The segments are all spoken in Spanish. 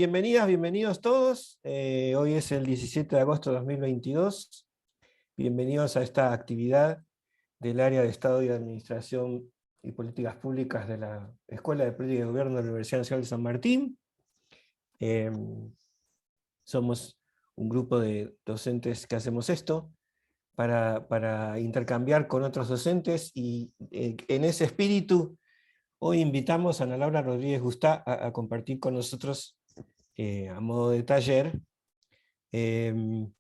Bienvenidas, bienvenidos todos. Hoy es el 17 de agosto de 2022. Bienvenidos a esta actividad del área de Estado y Administración y Políticas Públicas de la Escuela de Política y Gobierno de la Universidad Nacional de San Martín. Somos un grupo de docentes que hacemos esto para intercambiar con otros docentes y en ese espíritu hoy invitamos a Ana Laura Rodríguez Gustá a compartir con nosotros a modo de taller, leo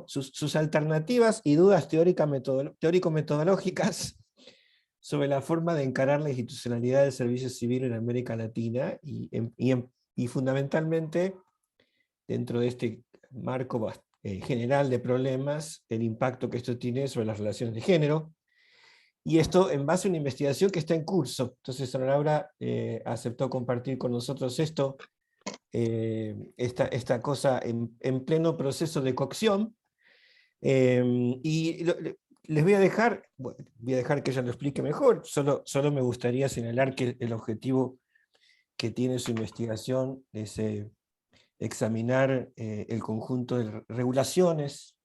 sus alternativas y dudas teórico-metodológicas sobre la forma de encarar la institucionalidad del servicio civil en América Latina y fundamentalmente, dentro de este marco general de problemas, el impacto que esto tiene sobre las relaciones de género. Y esto en base a una investigación que está en curso. Entonces Ana Laura aceptó compartir con nosotros esto, esta cosa en pleno proceso de cocción. Les voy a dejar que ella lo explique mejor. Solo me gustaría señalar que el objetivo que tiene su investigación es examinar el conjunto de regulaciones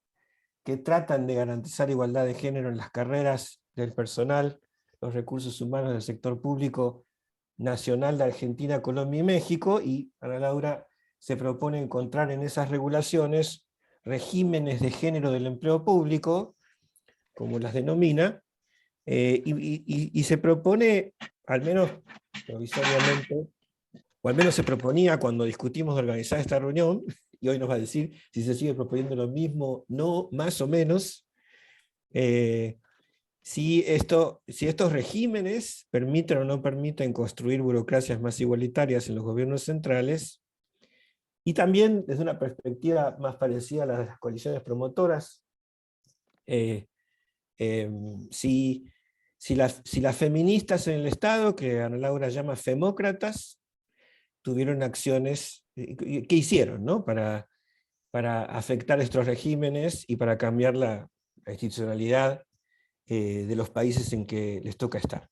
que tratan de garantizar igualdad de género en las carreras del personal, los recursos humanos del sector público nacional de Argentina, Colombia y México, y Ana Laura se propone encontrar en esas regulaciones regímenes de género del empleo público, como las denomina, y se propone, al menos provisoriamente, o al menos se proponía cuando discutimos de organizar esta reunión, y hoy nos va a decir si se sigue proponiendo lo mismo, no, más o menos, si estos regímenes permiten o no permiten construir burocracias más igualitarias en los gobiernos centrales, y también desde una perspectiva más parecida a la de las coaliciones promotoras, si las feministas en el Estado, que Ana Laura llama femócratas, tuvieron acciones, ¿qué hicieron, ¿no? para afectar estos regímenes y para cambiar la institucionalidad de los países en que les toca estar.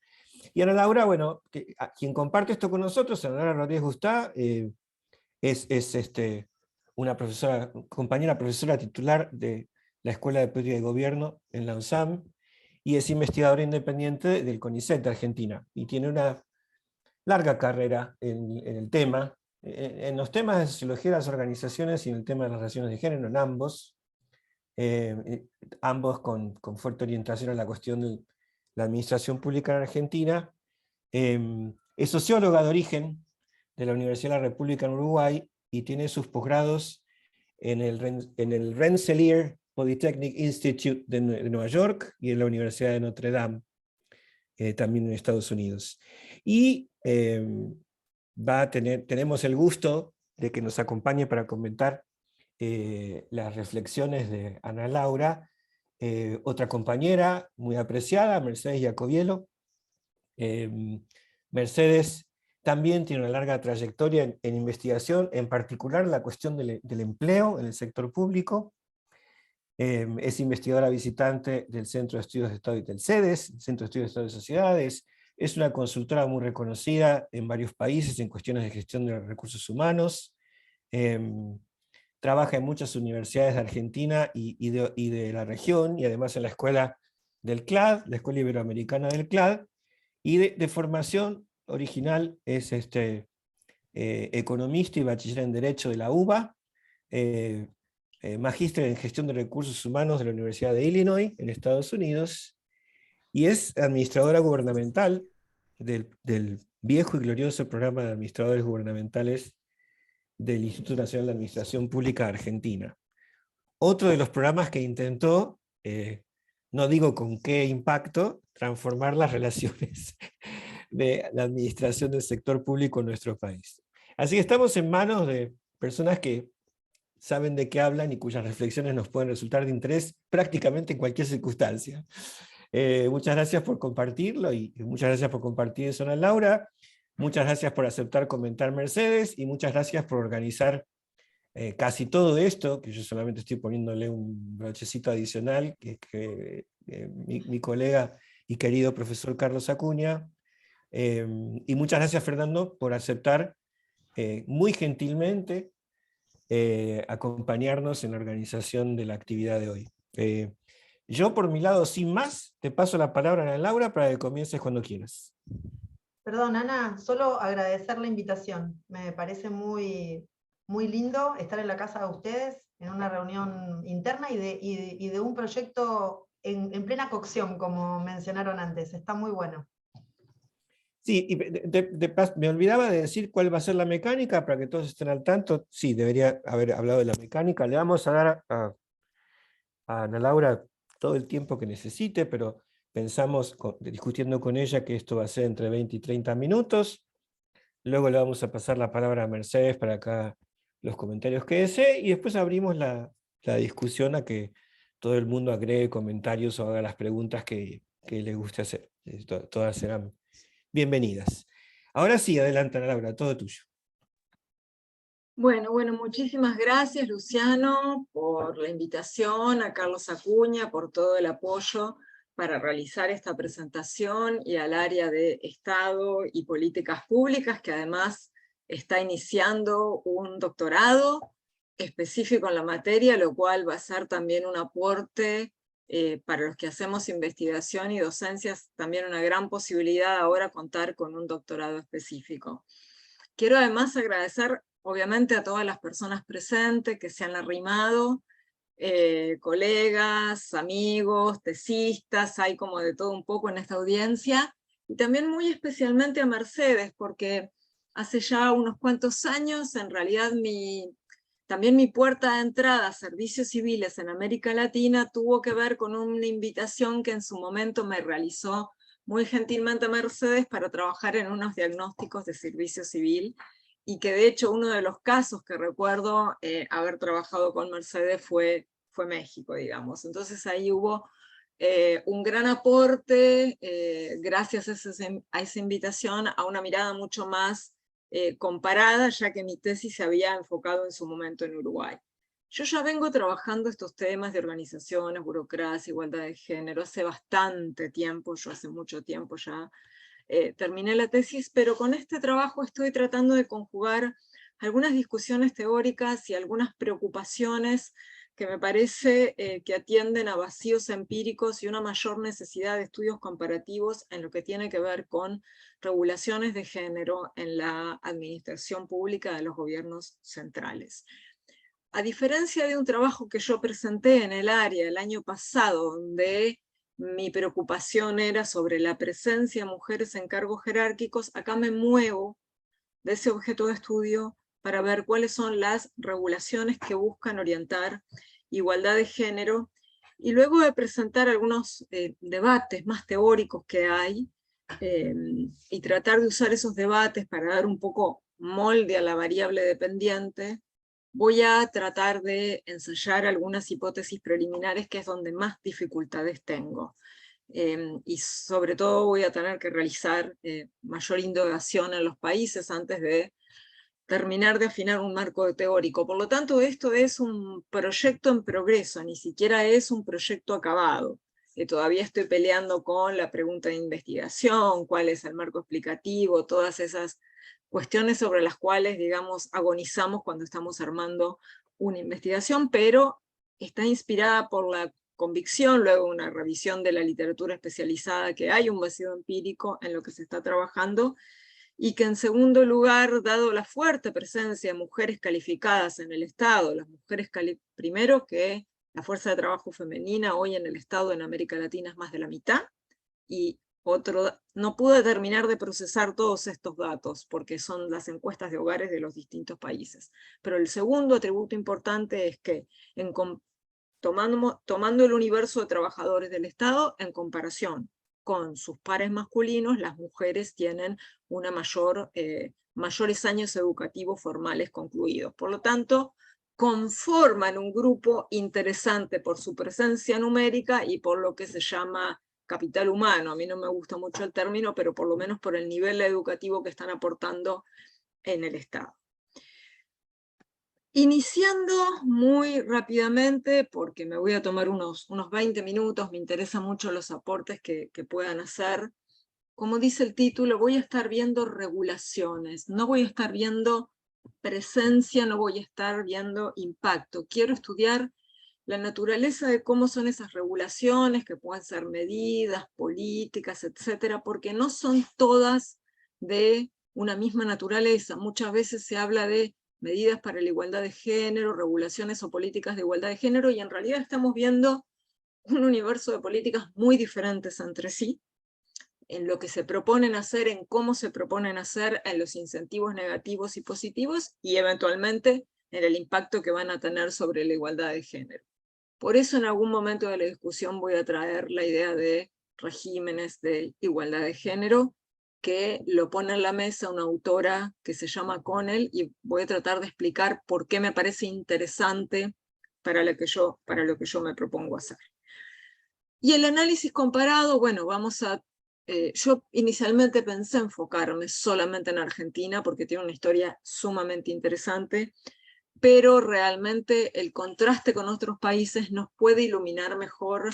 Y Ana Laura, bueno, quien comparte esto con nosotros, Ana Laura Rodríguez Gustá, es una compañera profesora titular de la Escuela de Política y Gobierno en la UNSAM, y es investigadora independiente del CONICET de Argentina, y tiene una larga carrera en el tema, en los temas de sociología de las organizaciones y en el tema de las relaciones de género, en ambos, ambos con fuerte orientación a la cuestión de la administración pública en Argentina. Es socióloga de origen de la Universidad de la República en Uruguay y tiene sus posgrados en el Rensselaer Polytechnic Institute de Nueva York y en la Universidad de Notre Dame, también en Estados Unidos. Y tenemos el gusto de que nos acompañe para comentar las reflexiones de Ana Laura, otra compañera muy apreciada, Mercedes Iacoviello. Mercedes también tiene una larga trayectoria en investigación, en particular la cuestión del empleo en el sector público. Es investigadora visitante del Centro de Estudios de Estado y del CEDES, el Centro de Estudios de Estado y Sociedades. Es una consultora muy reconocida en varios países en cuestiones de gestión de recursos humanos. Trabaja en muchas universidades de Argentina y de la región, y además en la escuela del CLAD, la Escuela Iberoamericana del CLAD, y de formación original es economista y bachiller en Derecho de la UBA, magíster en Gestión de Recursos Humanos de la Universidad de Illinois, en Estados Unidos, y es administradora gubernamental del viejo y glorioso programa de administradores gubernamentales del Instituto Nacional de Administración Pública de Argentina. Otro de los programas que intentó, no digo con qué impacto, transformar las relaciones de la administración del sector público en nuestro país. Así que estamos en manos de personas que saben de qué hablan y cuyas reflexiones nos pueden resultar de interés prácticamente en cualquier circunstancia. Muchas gracias por compartirlo y muchas gracias por compartir eso, Ana Laura. Muchas gracias por aceptar comentar, Mercedes, y muchas gracias por organizar casi todo esto, que yo solamente estoy poniéndole un brochecito adicional, que mi colega y querido profesor Carlos Acuña Y muchas gracias, Fernando, por aceptar muy gentilmente acompañarnos en la organización de la actividad de hoy. Yo, por mi lado, sin más, te paso la palabra a Ana Laura para que comiences cuando quieras. Perdón, Ana, solo agradecer la invitación. Me parece muy lindo estar en la casa de ustedes, en una reunión interna y de un proyecto en plena cocción, como mencionaron antes. Está muy bueno. Sí, y me olvidaba de decir cuál va a ser la mecánica para que todos estén al tanto. Sí, debería haber hablado de la mecánica. Le vamos a dar a Ana Laura todo el tiempo que necesite, pero pensamos, discutiendo con ella, que esto va a ser entre 20 y 30 minutos. Luego le vamos a pasar la palabra a Mercedes para acá los comentarios que desee, y después abrimos la discusión a que todo el mundo agregue comentarios o haga las preguntas que le guste hacer. Todas serán bienvenidas. Ahora sí, adelante, Ana Laura, todo tuyo. Bueno, muchísimas gracias, Luciano, por la invitación, a Carlos Acuña, por todo el apoyo para realizar esta presentación, y al área de Estado y Políticas Públicas, que además está iniciando un doctorado específico en la materia, lo cual va a ser también un aporte para los que hacemos investigación y docencias, también una gran posibilidad ahora contar con un doctorado específico. Quiero además agradecer, obviamente, a todas las personas presentes que se han arrimado, colegas, amigos, tesistas, hay como de todo un poco en esta audiencia, y también muy especialmente a Mercedes, porque hace ya unos cuantos años, en realidad también mi puerta de entrada a servicios civiles en América Latina tuvo que ver con una invitación que en su momento me realizó muy gentilmente Mercedes para trabajar en unos diagnósticos de servicio civil, y que de hecho uno de los casos que recuerdo haber trabajado con Mercedes fue México, digamos. Entonces ahí hubo un gran aporte, gracias a esa invitación, a una mirada mucho más comparada, ya que mi tesis se había enfocado en su momento en Uruguay. Yo ya vengo trabajando estos temas de organizaciones, burocracia, igualdad de género, hace bastante tiempo, yo hace mucho tiempo ya terminé la tesis, pero con este trabajo estoy tratando de conjugar algunas discusiones teóricas y algunas preocupaciones que me parece que atienden a vacíos empíricos y una mayor necesidad de estudios comparativos en lo que tiene que ver con regulaciones de género en la administración pública de los gobiernos centrales. A diferencia de un trabajo que yo presenté en el área el año pasado, donde mi preocupación era sobre la presencia de mujeres en cargos jerárquicos, acá me muevo de ese objeto de estudio para ver cuáles son las regulaciones que buscan orientar igualdad de género, y luego de presentar algunos debates más teóricos que hay, y tratar de usar esos debates para dar un poco molde a la variable dependiente, voy a tratar de ensayar algunas hipótesis preliminares, que es donde más dificultades tengo. Y sobre todo voy a tener que realizar mayor indagación en los países antes de terminar de afinar un marco teórico. Por lo tanto, esto es un proyecto en progreso, ni siquiera es un proyecto acabado. Todavía estoy peleando con la pregunta de investigación, cuál es el marco explicativo, todas esas cuestiones sobre las cuales, digamos, agonizamos cuando estamos armando una investigación, pero está inspirada por la convicción, luego una revisión de la literatura especializada, que hay un vacío empírico en lo que se está trabajando, y que en segundo lugar, dado la fuerte presencia de mujeres calificadas en el Estado, las mujeres primero que la fuerza de trabajo femenina hoy en el Estado en América Latina es más de la mitad, y otro, no pude terminar de procesar todos estos datos, porque son las encuestas de hogares de los distintos países. Pero el segundo atributo importante es que, tomando el universo de trabajadores del Estado, en comparación con sus pares masculinos, las mujeres tienen una mayores años educativos formales concluidos. Por lo tanto, conforman un grupo interesante por su presencia numérica y por lo que se llama capital humano. A mí no me gusta mucho el término, pero por lo menos por el nivel educativo que están aportando en el Estado. Iniciando muy rápidamente, porque me voy a tomar unos 20 minutos, me interesan mucho los aportes que puedan hacer. como dice el título, voy a estar viendo regulaciones, no voy a estar viendo presencia, no voy a estar viendo impacto. Quiero estudiar la naturaleza de cómo son esas regulaciones, que pueden ser medidas, políticas, etcétera, porque no son todas de una misma naturaleza. Muchas veces se habla de medidas para la igualdad de género, regulaciones o políticas de igualdad de género, y en realidad estamos viendo un universo de políticas muy diferentes entre sí, en lo que se proponen hacer, en cómo se proponen hacer, en los incentivos negativos y positivos, y eventualmente en el impacto que van a tener sobre la igualdad de género. Por eso en algún momento de la discusión voy a traer la idea de regímenes de igualdad de género, que lo pone en la mesa una autora que se llama Connell, y voy a tratar de explicar por qué me parece interesante para lo que yo me propongo hacer. Y el análisis comparado, bueno, yo inicialmente pensé enfocarme solamente en Argentina, porque tiene una historia sumamente interesante, pero realmente el contraste con otros países nos puede iluminar mejor,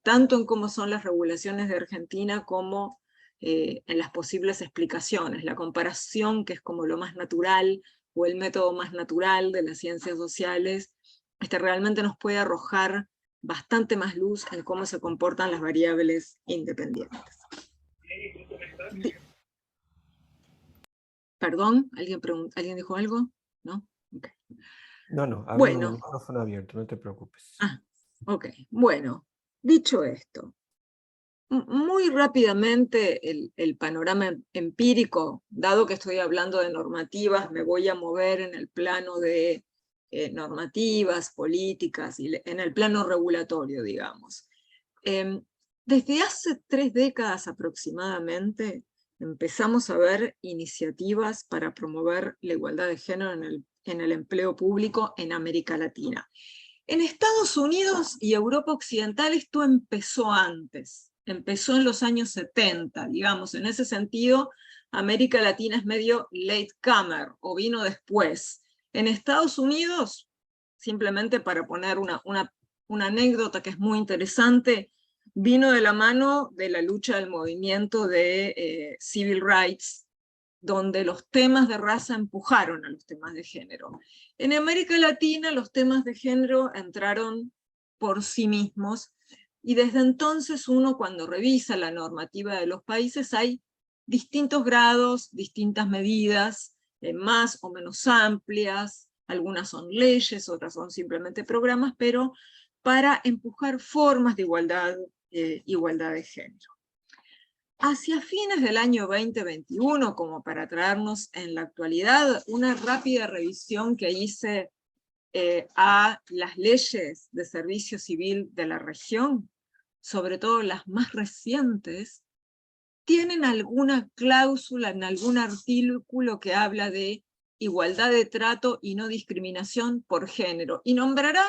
tanto en cómo son las regulaciones de Argentina, como en las posibles explicaciones. La comparación, que es como lo más natural, o el método más natural de las ciencias sociales, realmente nos puede arrojar bastante más luz en cómo se comportan las variables independientes. ¿Perdón? ¿Alguien dijo algo? ¿No? Okay. No, había bueno, un micrófono abierto, no te preocupes. Ok, bueno, dicho esto, muy rápidamente el panorama empírico, dado que estoy hablando de normativas, me voy a mover en el plano de normativas, políticas, y en el plano regulatorio, digamos. Desde hace 3 décadas aproximadamente, empezamos a ver iniciativas para promover la igualdad de género en el empleo público en América Latina. En Estados Unidos y Europa Occidental esto empezó antes, empezó en los años 70, digamos, en ese sentido América Latina es medio latecomer, o vino después. En Estados Unidos, simplemente para poner una anécdota que es muy interesante, vino de la mano de la lucha del movimiento de civil rights, donde los temas de raza empujaron a los temas de género. En América Latina los temas de género entraron por sí mismos, y desde entonces uno, cuando revisa la normativa de los países, hay distintos grados, distintas medidas, más o menos amplias, algunas son leyes, otras son simplemente programas, pero para empujar formas de igualdad de género. Hacia fines del año 2021, como para traernos en la actualidad, una rápida revisión que hice a las leyes de servicio civil de la región, sobre todo las más recientes, tienen alguna cláusula en algún artículo que habla de igualdad de trato y no discriminación por género, y nombrará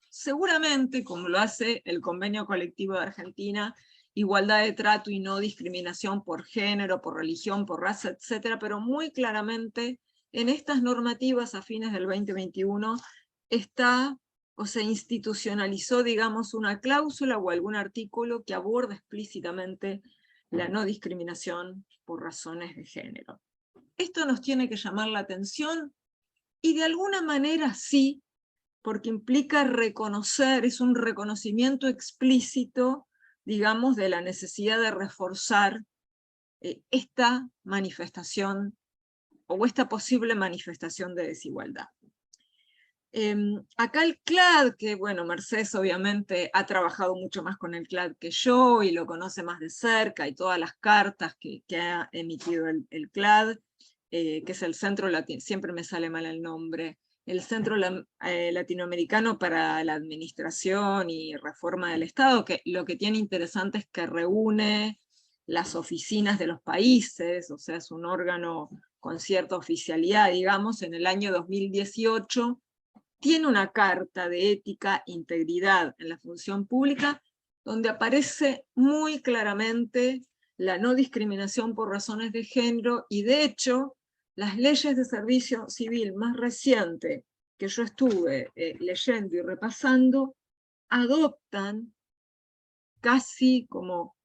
seguramente, como lo hace el Convenio Colectivo de Argentina, igualdad de trato y no discriminación por género, por religión, por raza, etc. Pero muy claramente en estas normativas a fines del 2021 está, o se institucionalizó, digamos, una cláusula o algún artículo que aborda explícitamente la no discriminación por razones de género. Esto nos tiene que llamar la atención, y de alguna manera sí, porque implica reconocer, es un reconocimiento explícito, digamos, de la necesidad de reforzar esta manifestación, o esta posible manifestación de desigualdad. Acá el CLAD, que bueno, Mercedes obviamente ha trabajado mucho más con el CLAD que yo, y lo conoce más de cerca, y todas las cartas que ha emitido el CLAD, que es el Centro Latino, siempre me sale mal el nombre, el Centro Latinoamericano para la Administración y Reforma del Estado, que lo que tiene interesante es que reúne las oficinas de los países, o sea, es un órgano con cierta oficialidad, digamos. En el año 2018 tiene una carta de ética e integridad en la función pública, donde aparece muy claramente la no discriminación por razones de género, y de hecho, las leyes de servicio civil más recientes que yo estuve leyendo y repasando, adoptan casi como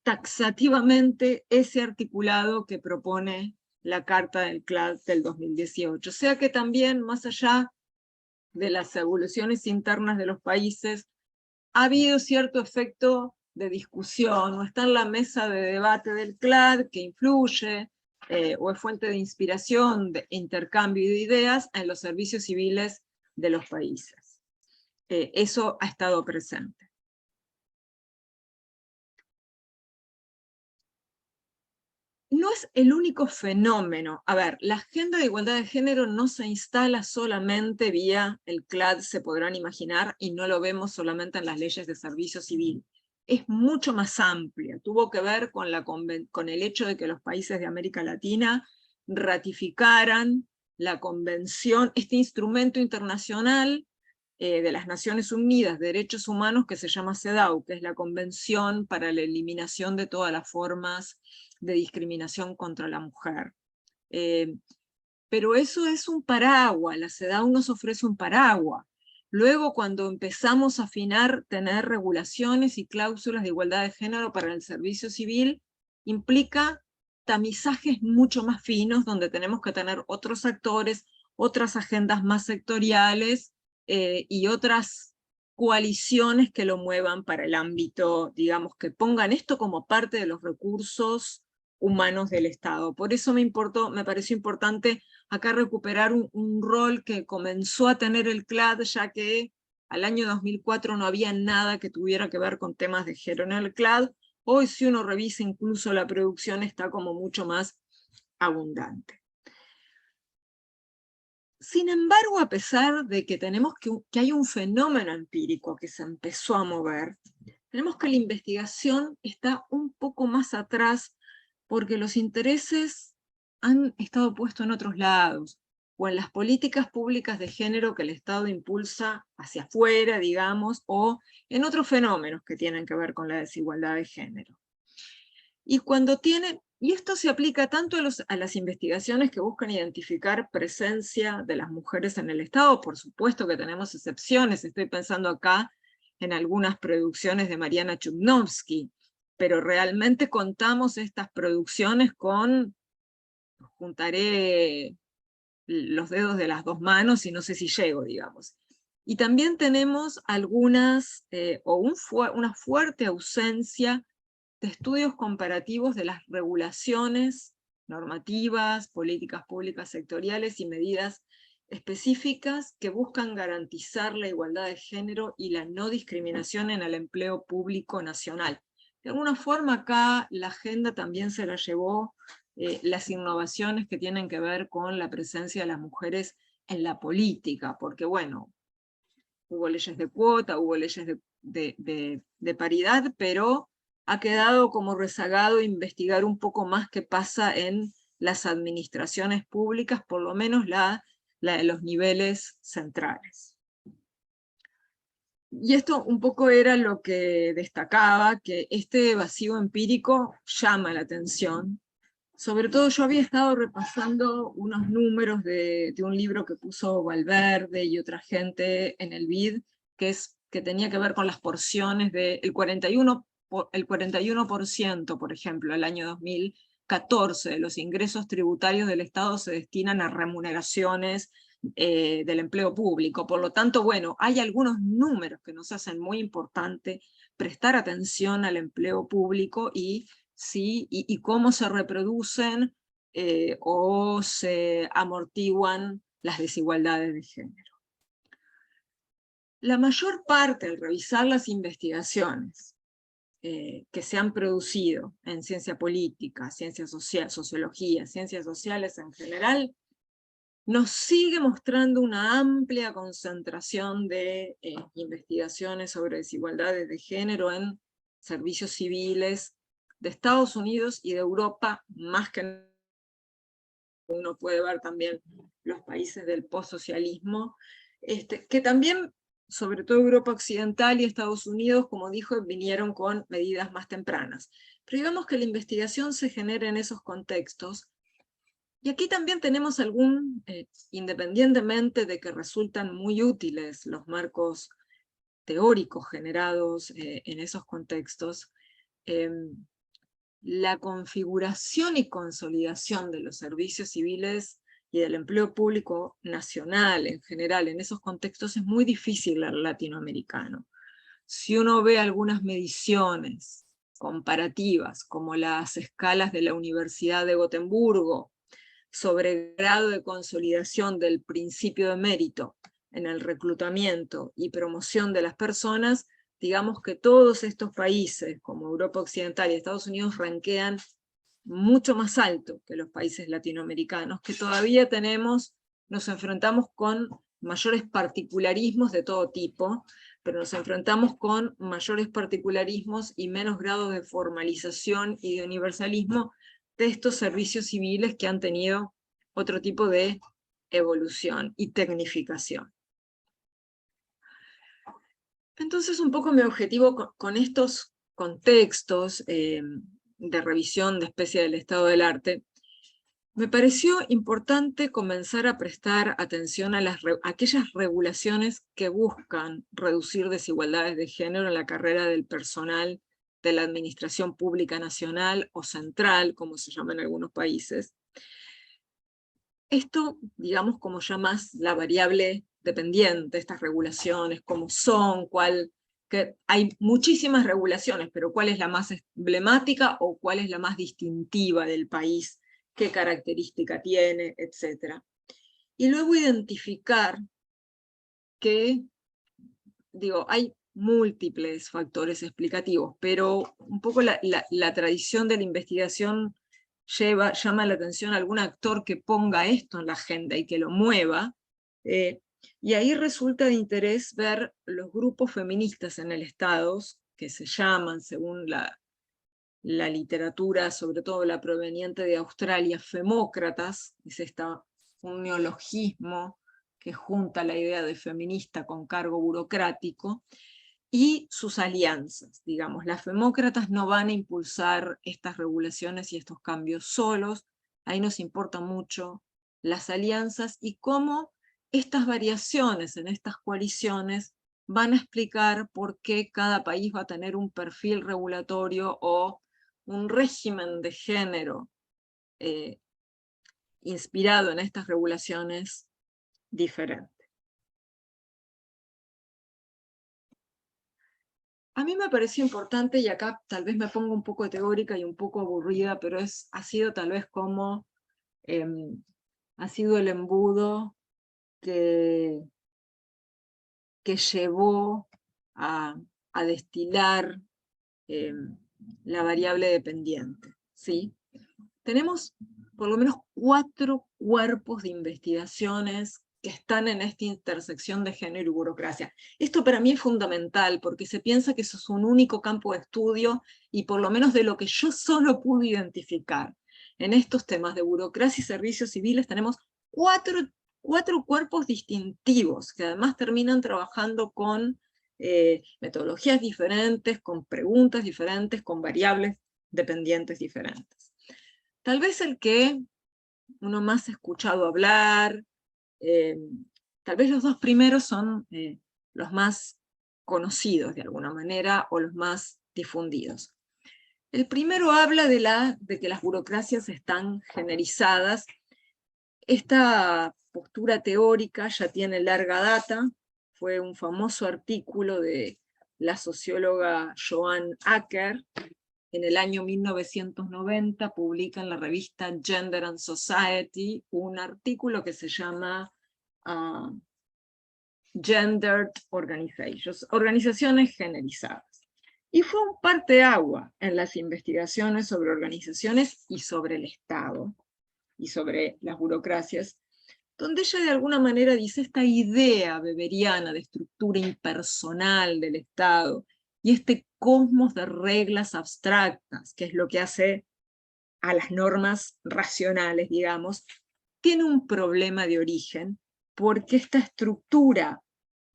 taxativamente ese articulado que propone la Carta del CLAD del 2018. O sea que también, más allá de las evoluciones internas de los países, ha habido cierto efecto de discusión, o está en la mesa de debate del CLAD que influye, o es fuente de inspiración, de intercambio de ideas en los servicios civiles de los países. Eso ha estado presente. No es el único fenómeno. A ver, la agenda de igualdad de género no se instala solamente vía el CLAD, se podrán imaginar, y no lo vemos solamente en las leyes de servicio civil. Es mucho más amplia. Tuvo que ver con el hecho de que los países de América Latina ratificaran la convención, este instrumento internacional de las Naciones Unidas de Derechos Humanos que se llama CEDAW, que es la Convención para la Eliminación de todas las formas de discriminación contra la mujer. Pero eso es un paraguas, la CEDAW nos ofrece un paraguas. Luego, cuando empezamos a afinar, tener regulaciones y cláusulas de igualdad de género para el servicio civil, implica tamizajes mucho más finos, donde tenemos que tener otros actores, otras agendas más sectoriales, y otras coaliciones que lo muevan para el ámbito, digamos, que pongan esto como parte de los recursos humanos del Estado. Por eso me pareció importante acá recuperar un rol que comenzó a tener el CLAD, ya que al año 2004 no había nada que tuviera que ver con temas de género en el CLAD. Hoy, si uno revisa incluso la producción, está como mucho más abundante. Sin embargo, a pesar de que tenemos que hay un fenómeno empírico que se empezó a mover, tenemos que la investigación está un poco más atrás porque los intereses han estado puestos en otros lados, o en las políticas públicas de género que el Estado impulsa hacia afuera, digamos, o en otros fenómenos que tienen que ver con la desigualdad de género. Y esto se aplica tanto a las investigaciones que buscan identificar presencia de las mujeres en el Estado. Por supuesto que tenemos excepciones, estoy pensando acá en algunas producciones de Mariana Chudnovsky, pero realmente contamos estas producciones con, juntaré los dedos de las dos manos y no sé si llego, digamos. Y también tenemos algunas, una fuerte ausencia de estudios comparativos de las regulaciones, normativas, políticas públicas sectoriales y medidas específicas que buscan garantizar la igualdad de género y la no discriminación en el empleo público nacional. De alguna forma acá la agenda también se la llevó las innovaciones que tienen que ver con la presencia de las mujeres en la política, porque bueno, hubo leyes de cuota, hubo leyes de paridad, pero ha quedado como rezagado investigar un poco más qué pasa en las administraciones públicas, por lo menos la de los niveles centrales. Y esto un poco era lo que destacaba, que este vacío empírico llama la atención. Sobre todo yo había estado repasando unos números de un libro que puso Valverde y otra gente en el BID, que tenía que ver con las porciones del 41%, por ejemplo, el año 2014, de los ingresos tributarios del Estado se destinan a remuneraciones del empleo público. Por lo tanto, bueno, hay algunos números que nos hacen muy importante prestar atención al empleo público y cómo se reproducen o se amortiguan las desigualdades de género. La mayor parte, al revisar las investigaciones que se han producido en ciencia política, ciencia social, sociología, ciencias sociales en general, nos sigue mostrando una amplia concentración de investigaciones sobre desigualdades de género en servicios civiles de Estados Unidos y de Europa, más que uno puede ver también los países del postsocialismo, que también, sobre todo Europa Occidental y Estados Unidos, como dijo, vinieron con medidas más tempranas. Pero digamos que la investigación se genera en esos contextos. Y aquí también tenemos independientemente de que resultan muy útiles los marcos teóricos generados en esos contextos, la configuración y consolidación de los servicios civiles y del empleo público nacional en general en esos contextos es muy difícil al latinoamericano. Si uno ve algunas mediciones comparativas, como las escalas de la Universidad de Gotemburgo, sobre grado de consolidación del principio de mérito en el reclutamiento y promoción de las personas, digamos que todos estos países, como Europa Occidental y Estados Unidos, ranquean mucho más alto que los países latinoamericanos, que todavía nos enfrentamos con mayores particularismos de todo tipo, pero nos enfrentamos con mayores particularismos y menos grados de formalización y de universalismo de estos servicios civiles que han tenido otro tipo de evolución y tecnificación. Entonces, un poco mi objetivo con estos contextos de revisión de especie del estado del arte, me pareció importante comenzar a prestar atención a aquellas regulaciones que buscan reducir desigualdades de género en la carrera del personal de la administración pública nacional o central, como se llama en algunos países. Esto, digamos, como ya más la variable dependiente, estas regulaciones, cómo son, que hay muchísimas regulaciones, pero cuál es la más emblemática o cuál es la más distintiva del país, qué característica tiene, etc. Y luego identificar que, digo, hay múltiples factores explicativos, pero un poco la tradición de la investigación llama la atención a algún actor que ponga esto en la agenda y que lo mueva, y ahí resulta de interés ver los grupos feministas en el Estado, que se llaman, según la literatura, sobre todo la proveniente de Australia, femócratas, es un neologismo que junta la idea de feminista con cargo burocrático, y sus alianzas, digamos. Las femócratas no van a impulsar estas regulaciones y estos cambios solos, ahí nos importa mucho las alianzas y cómo estas variaciones en estas coaliciones van a explicar por qué cada país va a tener un perfil regulatorio o un régimen de género inspirado en estas regulaciones diferente. A mí me pareció importante, y acá tal vez me pongo un poco teórica y un poco aburrida, pero ha sido tal vez como ha sido el embudo que llevó a destilar la variable dependiente, ¿sí? Tenemos por lo menos 4 cuerpos de investigaciones que están en esta intersección de género y burocracia. Esto para mí es fundamental, porque se piensa que eso es un único campo de estudio, y por lo menos de lo que yo solo pude identificar en estos temas de burocracia y servicios civiles, tenemos 4 cuerpos distintivos, que además terminan trabajando con metodologías diferentes, con preguntas diferentes, con variables dependientes diferentes. Tal vez el que uno más ha escuchado hablar, tal vez los 2 primeros son los más conocidos de alguna manera, o los más difundidos. El primero habla de que las burocracias están generizadas. Esta postura teórica ya tiene larga data, fue un famoso artículo de la socióloga Joan Acker. En el año 1990 publica en la revista Gender and Society un artículo que se llama Gendered Organizations, organizaciones generizadas. Y fue un parteaguas en las investigaciones sobre organizaciones y sobre el Estado, y sobre las burocracias, donde ella de alguna manera dice esta idea weberiana de estructura impersonal del Estado, y este cosmos de reglas abstractas, que es lo que hace a las normas racionales, digamos, tiene un problema de origen, porque esta estructura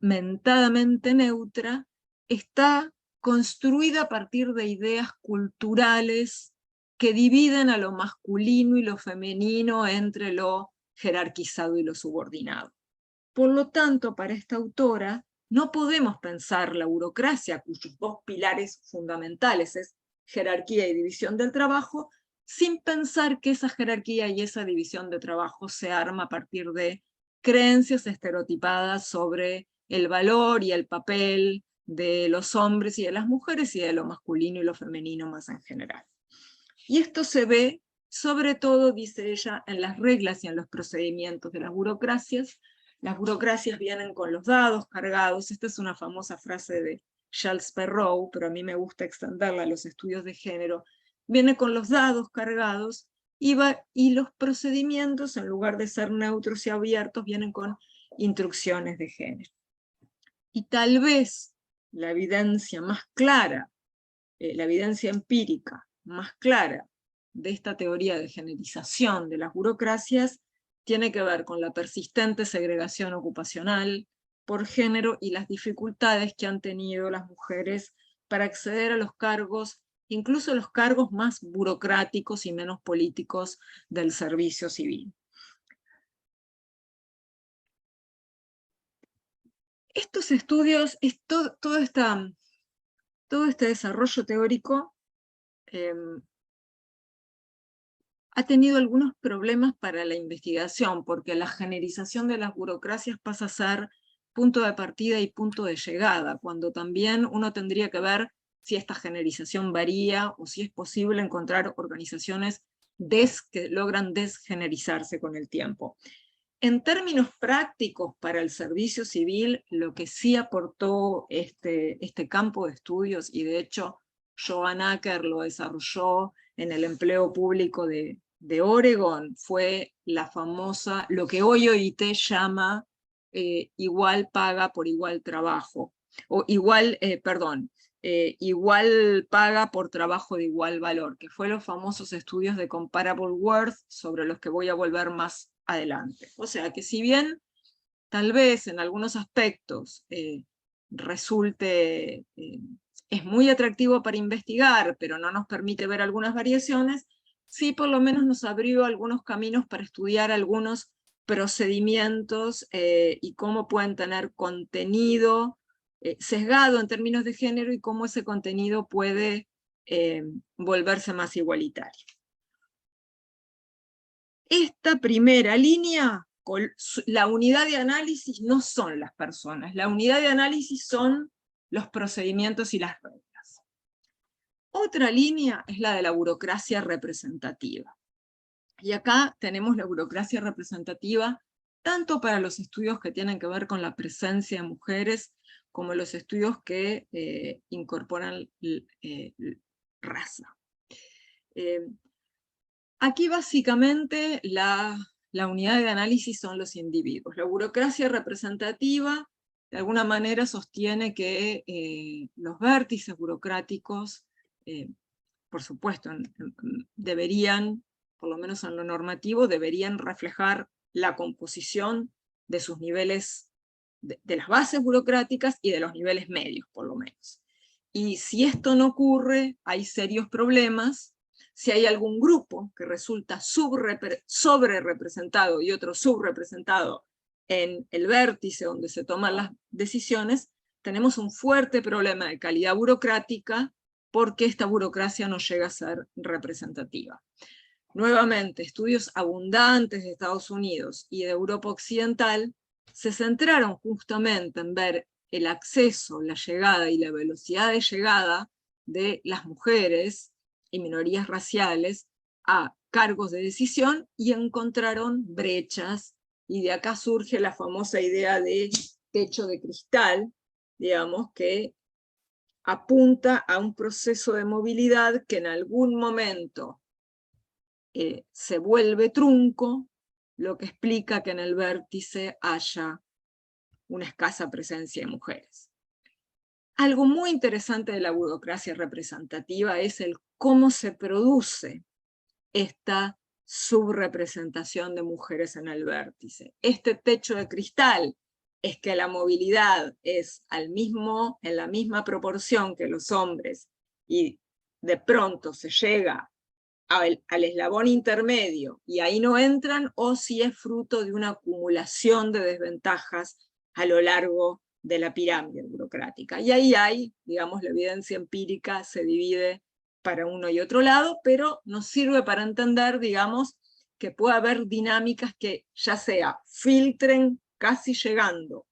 mentadamente neutra está construida a partir de ideas culturales que dividen a lo masculino y lo femenino entre lo jerarquizado y lo subordinado. Por lo tanto, para esta autora, no podemos pensar la burocracia, cuyos 2 pilares fundamentales es jerarquía y división del trabajo, sin pensar que esa jerarquía y esa división de trabajo se arma a partir de creencias estereotipadas sobre el valor y el papel de los hombres y de las mujeres y de lo masculino y lo femenino más en general. Y esto se ve, sobre todo, dice ella, en las reglas y en los procedimientos de las burocracias. Las burocracias vienen con los dados cargados. Esta es una famosa frase de Charles Perrow, pero a mí me gusta extenderla a los estudios de género. Viene con los dados cargados y los procedimientos, en lugar de ser neutros y abiertos, vienen con instrucciones de género. Y tal vez la evidencia más clara, la evidencia empírica más clara de esta teoría de generización de las burocracias tiene que ver con la persistente segregación ocupacional por género y las dificultades que han tenido las mujeres para acceder a los cargos, incluso los cargos más burocráticos y menos políticos del servicio civil. Estos estudios, todo este desarrollo teórico ha tenido algunos problemas para la investigación, porque la generización de las burocracias pasa a ser punto de partida y punto de llegada, cuando también uno tendría que ver si esta generización varía o si es posible encontrar organizaciones que logran desgenerizarse con el tiempo. En términos prácticos para el servicio civil, lo que sí aportó este campo de estudios, y de hecho Joan Acker lo desarrolló en el empleo público de Oregon, fue la famosa, lo que hoy OIT llama igual paga por igual trabajo, o igual paga por trabajo de igual valor, que fue los famosos estudios de comparable worth, sobre los que voy a volver más adelante. O sea que si bien tal vez en algunos aspectos es muy atractivo para investigar, pero no nos permite ver algunas variaciones, sí por lo menos nos abrió algunos caminos para estudiar algunos procedimientos y cómo pueden tener contenido sesgado en términos de género y cómo ese contenido puede volverse más igualitario. Esta primera línea, la unidad de análisis no son las personas, la unidad de análisis son los procedimientos y las reglas. Otra línea es la de la burocracia representativa. Y acá tenemos la burocracia representativa tanto para los estudios que tienen que ver con la presencia de mujeres, como los estudios que incorporan raza. Aquí básicamente la unidad de análisis son los individuos. La burocracia representativa de alguna manera sostiene que los vértices burocráticos, por supuesto, deberían, por lo menos en lo normativo, deberían reflejar la composición de sus niveles, de las bases burocráticas y de los niveles medios, por lo menos. Y si esto no ocurre, hay serios problemas. Si hay algún grupo que resulta sobre-representado y otro subrepresentado en el vértice donde se toman las decisiones, tenemos un fuerte problema de calidad burocrática porque esta burocracia no llega a ser representativa. Nuevamente, estudios abundantes de Estados Unidos y de Europa Occidental se centraron justamente en ver el acceso, la llegada y la velocidad de llegada de las mujeres y minorías raciales a cargos de decisión y encontraron brechas, y de acá surge la famosa idea de techo de cristal, digamos, que apunta a un proceso de movilidad que en algún momento se vuelve trunco, lo que explica que en el vértice haya una escasa presencia de mujeres. Algo muy interesante de la burocracia representativa es el cómo se produce esta subrepresentación de mujeres en el vértice. Este techo de cristal es que la movilidad es en la misma proporción que los hombres, y de pronto se llega al eslabón intermedio y ahí no entran, o si es fruto de una acumulación de desventajas a lo largo de la pirámide burocrática. Y ahí hay, digamos, la evidencia empírica se divide para uno y otro lado, pero nos sirve para entender, digamos, que puede haber dinámicas que ya sea filtren casi llegando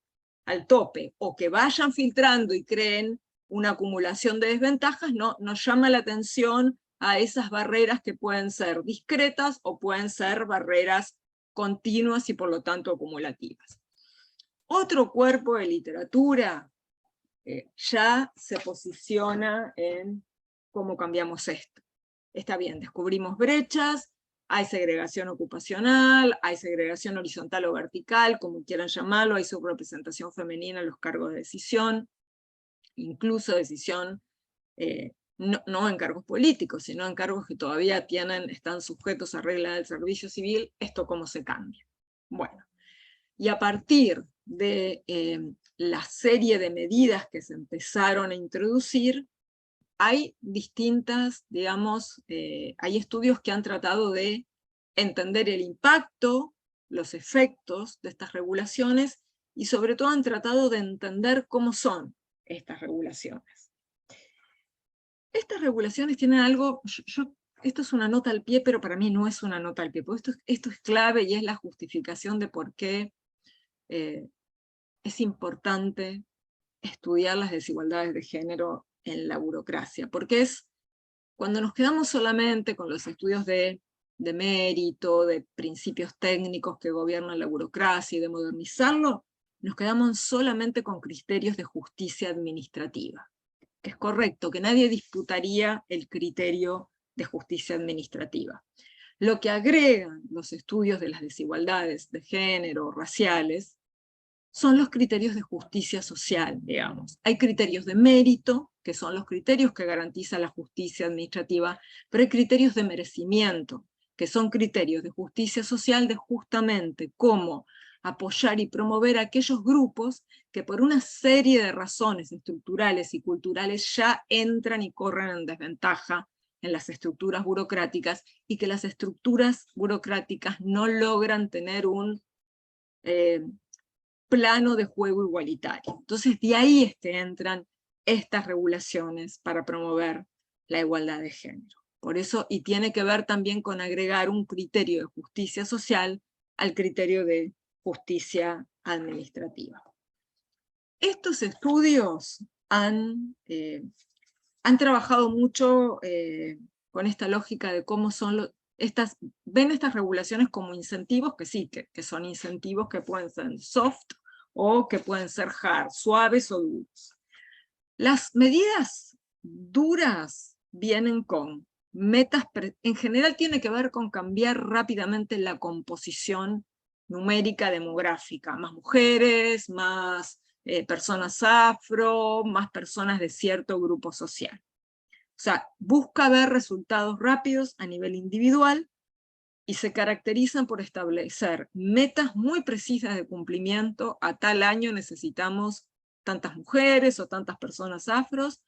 al tope, o que vayan filtrando y creen una acumulación de desventajas. Nos llama la atención a esas barreras que pueden ser discretas o pueden ser barreras continuas y por lo tanto acumulativas. Otro cuerpo de literatura ya se posiciona en cómo cambiamos esto. Está bien, descubrimos brechas, hay segregación ocupacional, hay segregación horizontal o vertical, como quieran llamarlo, hay subrepresentación femenina en los cargos de decisión, incluso decisión, no en cargos políticos, sino en cargos que todavía están sujetos a reglas del servicio civil. ¿Esto cómo se cambia? Bueno, y a partir de la serie de medidas que se empezaron a introducir, hay distintas, digamos, hay estudios que han tratado de entender el impacto, los efectos de estas regulaciones, y sobre todo han tratado de entender cómo son estas regulaciones. Estas regulaciones tienen algo, esto es una nota al pie, pero para mí no es una nota al pie, porque esto es clave y es la justificación de por qué es importante estudiar las desigualdades de género en la burocracia, porque es cuando nos quedamos solamente con los estudios de mérito, de principios técnicos que gobiernan la burocracia y de modernizarlo, nos quedamos solamente con criterios de justicia administrativa. Que es correcto, que nadie disputaría el criterio de justicia administrativa. Lo que agregan los estudios de las desigualdades de género, raciales, son los criterios de justicia social, digamos. Hay criterios de mérito, que son los criterios que garantiza la justicia administrativa, pero hay criterios de merecimiento, que son criterios de justicia social, de justamente cómo apoyar y promover a aquellos grupos que por una serie de razones estructurales y culturales ya entran y corren en desventaja en las estructuras burocráticas, y que las estructuras burocráticas no logran tener un plano de juego igualitario. Entonces de ahí es que entran estas regulaciones para promover la igualdad de género. Por eso, y tiene que ver también con agregar un criterio de justicia social al criterio de justicia administrativa. Estos estudios han trabajado mucho con esta lógica de cómo son ven estas regulaciones como incentivos, que sí, que son incentivos que pueden ser soft o que pueden ser hard, suaves o duros. Las medidas duras vienen con metas, en general tiene que ver con cambiar rápidamente la composición numérica demográfica, más mujeres, más personas afro, más personas de cierto grupo social. O sea, busca ver resultados rápidos a nivel individual y se caracterizan por establecer metas muy precisas de cumplimiento. A tal año necesitamos tantas mujeres o tantas personas afros,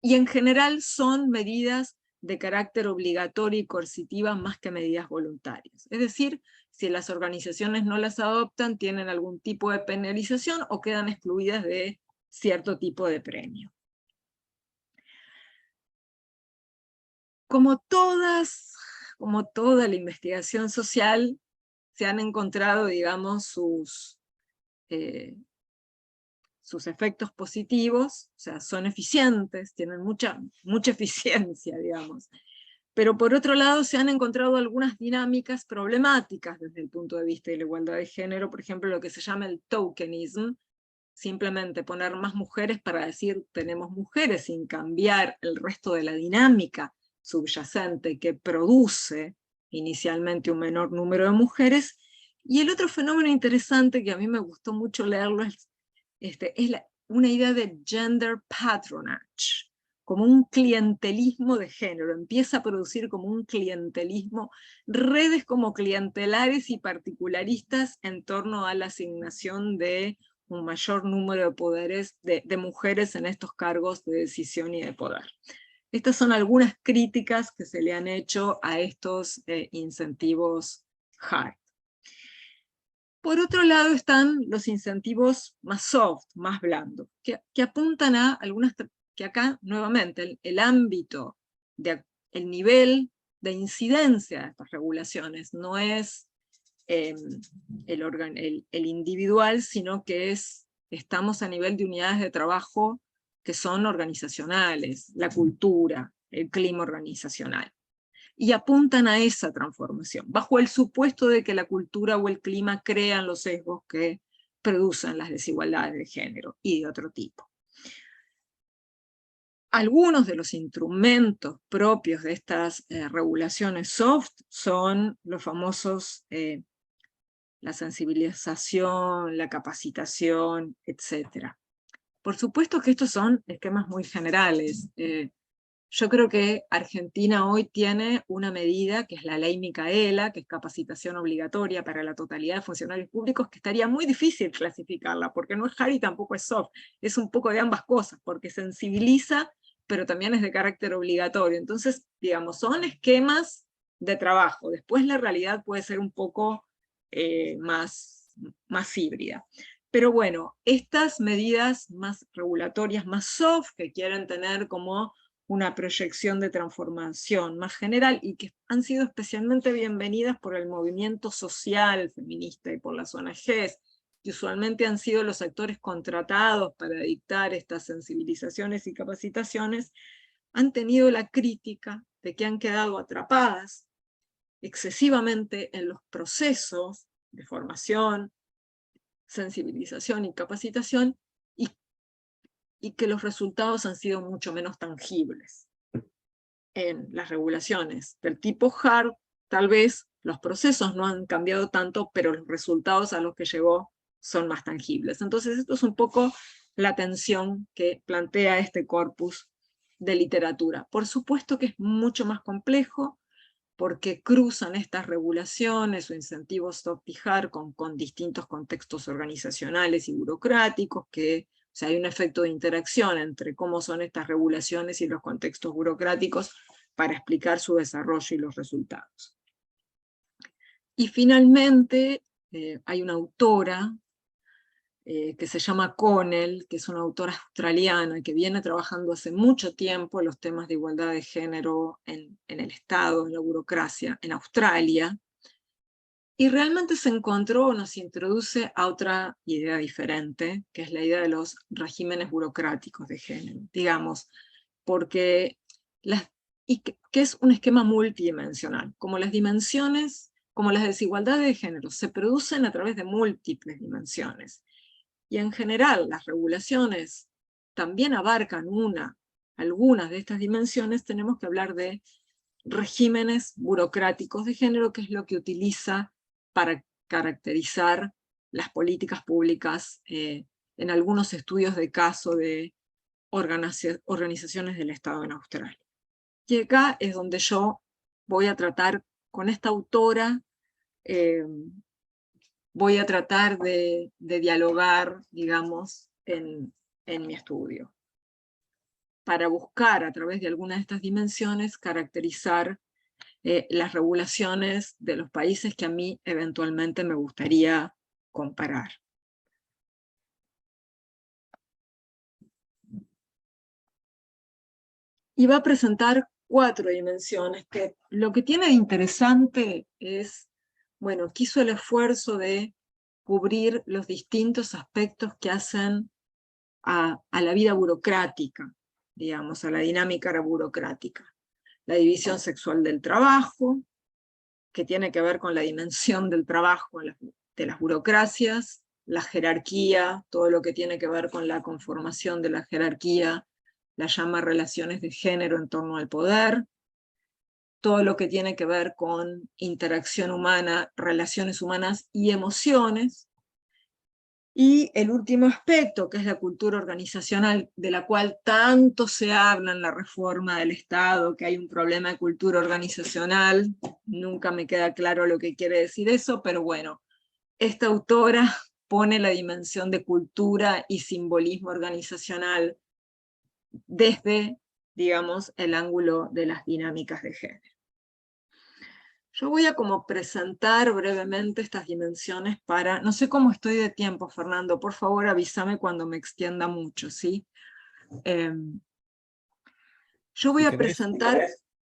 y en general son medidas de carácter obligatorio y coercitiva más que medidas voluntarias. Es decir, si las organizaciones no las adoptan, tienen algún tipo de penalización o quedan excluidas de cierto tipo de premio. Como toda la investigación social, se han encontrado, digamos, sus efectos positivos, o sea, son eficientes, tienen mucha eficiencia, digamos. Pero por otro lado se han encontrado algunas dinámicas problemáticas desde el punto de vista de la igualdad de género, por ejemplo, lo que se llama el tokenism, simplemente poner más mujeres para decir tenemos mujeres, sin cambiar el resto de la dinámica subyacente que produce inicialmente un menor número de mujeres. Y el otro fenómeno interesante que a mí me gustó mucho leerlo es una idea de gender patronage, como un clientelismo de género. Empieza a producir como un clientelismo, redes como clientelares y particularistas en torno a la asignación de un mayor número de poderes de mujeres en estos cargos de decisión y de poder. Estas son algunas críticas que se le han hecho a estos incentivos hard. Por otro lado están los incentivos más soft, más blandos, que apuntan a algunas, que acá nuevamente el ámbito el nivel de incidencia de estas regulaciones no es el individual, sino que estamos a nivel de unidades de trabajo que son organizacionales, la cultura, el clima organizacional. Y apuntan a esa transformación, bajo el supuesto de que la cultura o el clima crean los sesgos que producen las desigualdades de género y de otro tipo. Algunos de los instrumentos propios de estas regulaciones soft son los famosos, la sensibilización, la capacitación, etc. Por supuesto que estos son esquemas muy generales. Yo creo que Argentina hoy tiene una medida, que es la ley Micaela, que es capacitación obligatoria para la totalidad de funcionarios públicos, que estaría muy difícil clasificarla, porque no es hard y tampoco es soft, es un poco de ambas cosas, porque sensibiliza, pero también es de carácter obligatorio. Entonces, digamos, son esquemas de trabajo. Después la realidad puede ser un poco más híbrida. Pero bueno, estas medidas más regulatorias, más soft, que quieren tener como una proyección de transformación más general y que han sido especialmente bienvenidas por el movimiento social feminista y por las ONGs, que usualmente han sido los actores contratados para dictar estas sensibilizaciones y capacitaciones, han tenido la crítica de que han quedado atrapadas excesivamente en los procesos de formación, sensibilización y capacitación, y que los resultados han sido mucho menos tangibles. En las regulaciones del tipo hard, tal vez los procesos no han cambiado tanto, pero los resultados a los que llegó son más tangibles. Entonces esto es un poco la tensión que plantea este corpus de literatura. Por supuesto que es mucho más complejo, porque cruzan estas regulaciones o incentivos soft y hard con distintos contextos organizacionales y burocráticos, o sea, hay un efecto de interacción entre cómo son estas regulaciones y los contextos burocráticos para explicar su desarrollo y los resultados. Y finalmente, hay una autora que se llama Connell, que es una autora australiana que viene trabajando hace mucho tiempo los temas de igualdad de género en el Estado, en la burocracia, en Australia, y realmente se encontró, nos introduce a otra idea diferente, que es la idea de los regímenes burocráticos de género, digamos, porque que es un esquema multidimensional, como las dimensiones, como las desigualdades de género se producen a través de múltiples dimensiones, y en general las regulaciones también abarcan algunas de estas dimensiones, tenemos que hablar de regímenes burocráticos de género, que es lo que utiliza para caracterizar las políticas públicas en algunos estudios de caso de organizaciones del Estado en Australia. Y acá es donde yo voy a tratar con esta autora, voy a tratar de dialogar, digamos, en mi estudio, para buscar a través de algunas de estas dimensiones caracterizar las regulaciones de los países que a mí eventualmente me gustaría comparar. Y va a presentar 4 dimensiones, que lo que tiene de interesante es, bueno, que hizo el esfuerzo de cubrir los distintos aspectos que hacen a la vida burocrática, digamos, a la dinámica burocrática. La división sexual del trabajo, que tiene que ver con la dimensión del trabajo de las burocracias, la jerarquía, todo lo que tiene que ver con la conformación de la jerarquía, la llama relaciones de género en torno al poder, todo lo que tiene que ver con interacción humana, relaciones humanas y emociones, y el último aspecto, que es la cultura organizacional, de la cual tanto se habla en la reforma del Estado, que hay un problema de cultura organizacional, nunca me queda claro lo que quiere decir eso, pero bueno, esta autora pone la dimensión de cultura y simbolismo organizacional desde, digamos, el ángulo de las dinámicas de género. Yo voy a como presentar brevemente estas dimensiones para... No sé cómo estoy de tiempo, Fernando, por favor avísame cuando me extienda mucho, ¿sí? Yo voy a presentar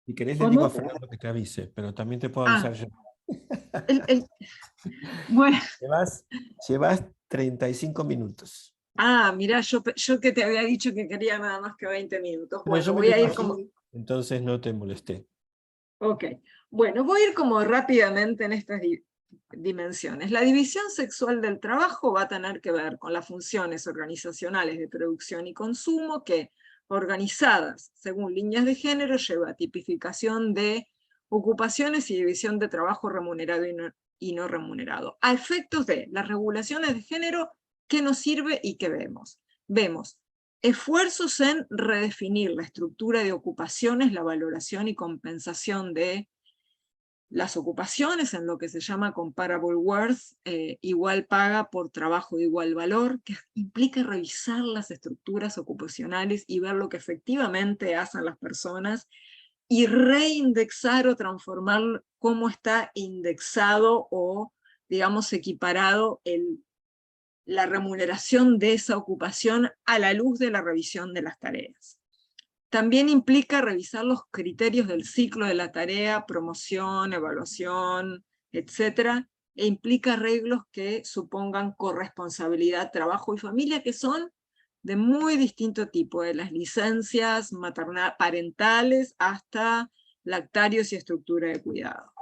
Si querés le digo a ¿Cómo? Fernando que te avise, pero también te puedo Ah, avisar yo. el, el- bueno. Llevas 35 minutos. Ah, mirá, yo que te había dicho que quería nada más que 20 minutos. Pero Bueno, yo me voy lo a ir como... imaginé, entonces no te molesté. Ok, bueno, voy a ir como rápidamente en estas dimensiones. La división sexual del trabajo va a tener que ver con las funciones organizacionales de producción y consumo que, organizadas según líneas de género, lleva a tipificación de ocupaciones y división de trabajo remunerado y no remunerado. A efectos de las regulaciones de género, ¿qué nos sirve y qué vemos? Vemos esfuerzos en redefinir la estructura de ocupaciones, la valoración y compensación de las ocupaciones, en lo que se llama comparable worth, igual paga por trabajo de igual valor, que implica revisar las estructuras ocupacionales y ver lo que efectivamente hacen las personas, y reindexar o transformar cómo está indexado o, digamos, equiparado la remuneración de esa ocupación a la luz de la revisión de las tareas. También implica revisar los criterios del ciclo de la tarea, promoción, evaluación, etc. E implica arreglos que supongan corresponsabilidad, trabajo y familia, que son de muy distinto tipo, de las licencias parentales hasta lactarios y estructura de cuidado.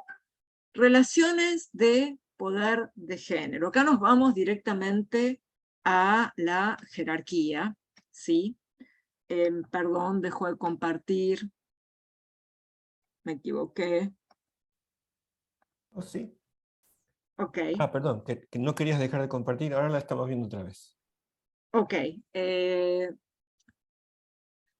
Relaciones de poder de género. Acá nos vamos directamente a la jerarquía, ¿sí? Perdón, dejo de compartir, me equivoqué. ¿Oh, sí? Ok, Perdón, que no querías dejar de compartir, ahora la estamos viendo otra vez. ok.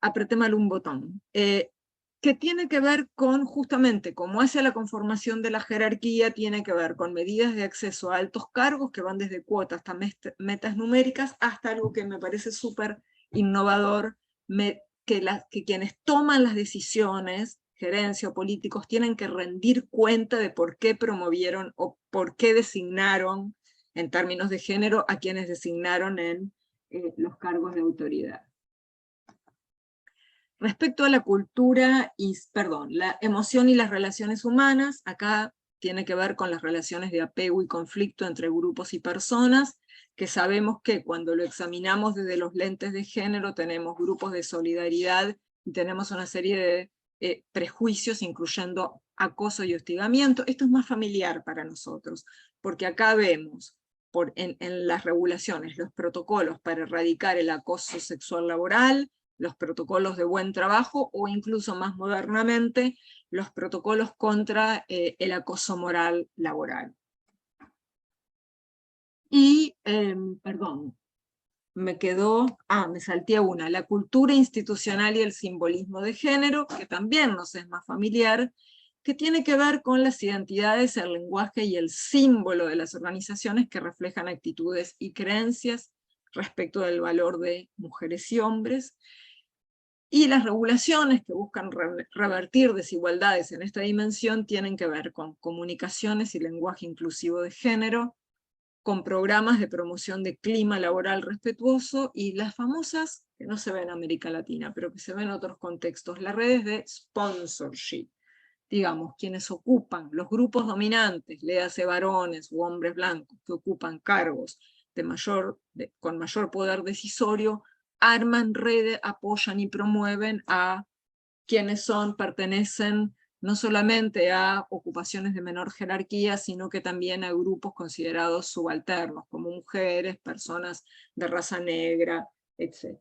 Apreté mal un botón. Que tiene que ver con, justamente, como hace la conformación de la jerarquía, tiene que ver con medidas de acceso a altos cargos que van desde cuotas hasta metas numéricas, hasta algo que me parece súper innovador, que quienes toman las decisiones, gerencia o políticos, tienen que rendir cuenta de por qué promovieron o por qué designaron, en términos de género, a quienes designaron en los cargos de autoridad. Respecto a la cultura, la emoción y las relaciones humanas, acá tiene que ver con las relaciones de apego y conflicto entre grupos y personas, que sabemos que cuando lo examinamos desde los lentes de género tenemos grupos de solidaridad y tenemos una serie de prejuicios, incluyendo acoso y hostigamiento. Esto es más familiar para nosotros, porque acá vemos en las regulaciones los protocolos para erradicar el acoso sexual laboral, los protocolos de buen trabajo, o incluso más modernamente, los protocolos contra el acoso moral laboral. Y, perdón, me salté una, la cultura institucional y el simbolismo de género, que también nos es más familiar, que tiene que ver con las identidades, el lenguaje y el símbolo de las organizaciones que reflejan actitudes y creencias respecto del valor de mujeres y hombres. Y las regulaciones que buscan revertir desigualdades en esta dimensión tienen que ver con comunicaciones y lenguaje inclusivo de género, con programas de promoción de clima laboral respetuoso, y las famosas, que no se ven en América Latina, pero que se ven en otros contextos, las redes de sponsorship. Digamos, quienes ocupan, los grupos dominantes, léase varones u hombres blancos, que ocupan cargos con mayor poder decisorio, arman redes, apoyan y promueven a quienes pertenecen no solamente a ocupaciones de menor jerarquía, sino que también a grupos considerados subalternos, como mujeres, personas de raza negra, etc.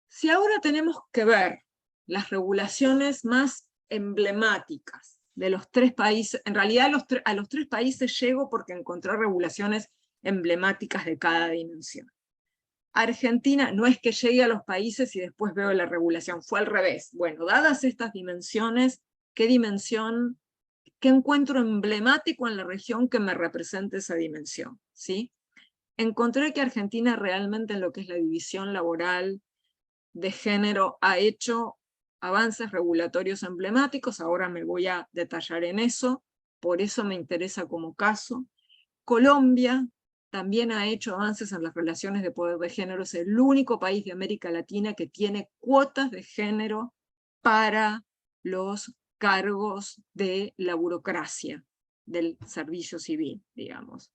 Si ahora tenemos que ver las regulaciones más emblemáticas de los tres países, en realidad a los tres países llego porque encontré regulaciones emblemáticas de cada dimensión. Argentina no es que llegue a los países y después veo la regulación, fue al revés. Bueno, dadas estas dimensiones, ¿qué encuentro emblemático en la región que me represente esa dimensión? ¿Sí? Encontré que Argentina realmente en lo que es la división laboral de género ha hecho avances regulatorios emblemáticos, ahora me voy a detallar en eso, por eso me interesa como caso. Colombia también ha hecho avances en las relaciones de poder de género, es el único país de América Latina que tiene cuotas de género para los cargos de la burocracia del servicio civil, digamos.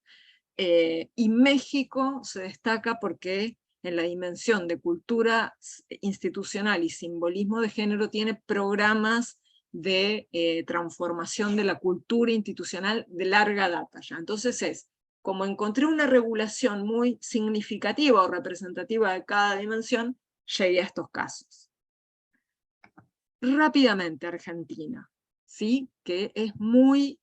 Y México se destaca porque en la dimensión de cultura institucional y simbolismo de género tiene programas de transformación de la cultura institucional de larga data ya. Entonces como encontré una regulación muy significativa o representativa de cada dimensión, llegué a estos casos. Rápidamente Argentina, ¿sí? Que es muy,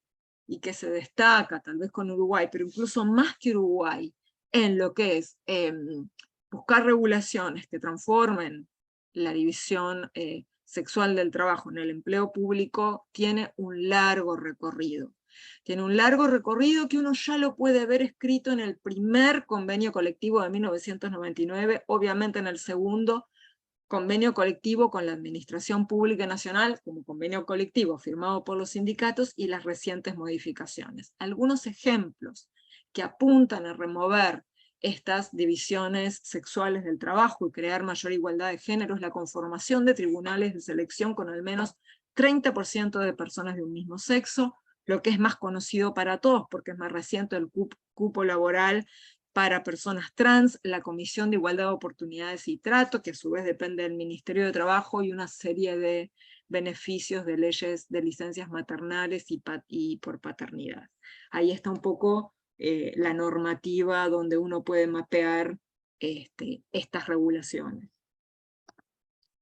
y que se destaca tal vez con Uruguay, pero incluso más que Uruguay, en lo que es buscar regulaciones que transformen la división sexual del trabajo en el empleo público, tiene un largo recorrido. Tiene un largo recorrido que uno ya lo puede ver escrito en el primer convenio colectivo de 1999, obviamente en el segundo, convenio colectivo con la Administración Pública Nacional, como convenio colectivo firmado por los sindicatos, y las recientes modificaciones. Algunos ejemplos que apuntan a remover estas divisiones sexuales del trabajo y crear mayor igualdad de género es la conformación de tribunales de selección con al menos 30% de personas de un mismo sexo, lo que es más conocido para todos porque es más reciente, el cupo laboral para personas trans, la Comisión de Igualdad de Oportunidades y Trato, que a su vez depende del Ministerio de Trabajo, y una serie de beneficios de leyes de licencias maternales y por paternidad. Ahí está un poco la normativa donde uno puede mapear estas regulaciones.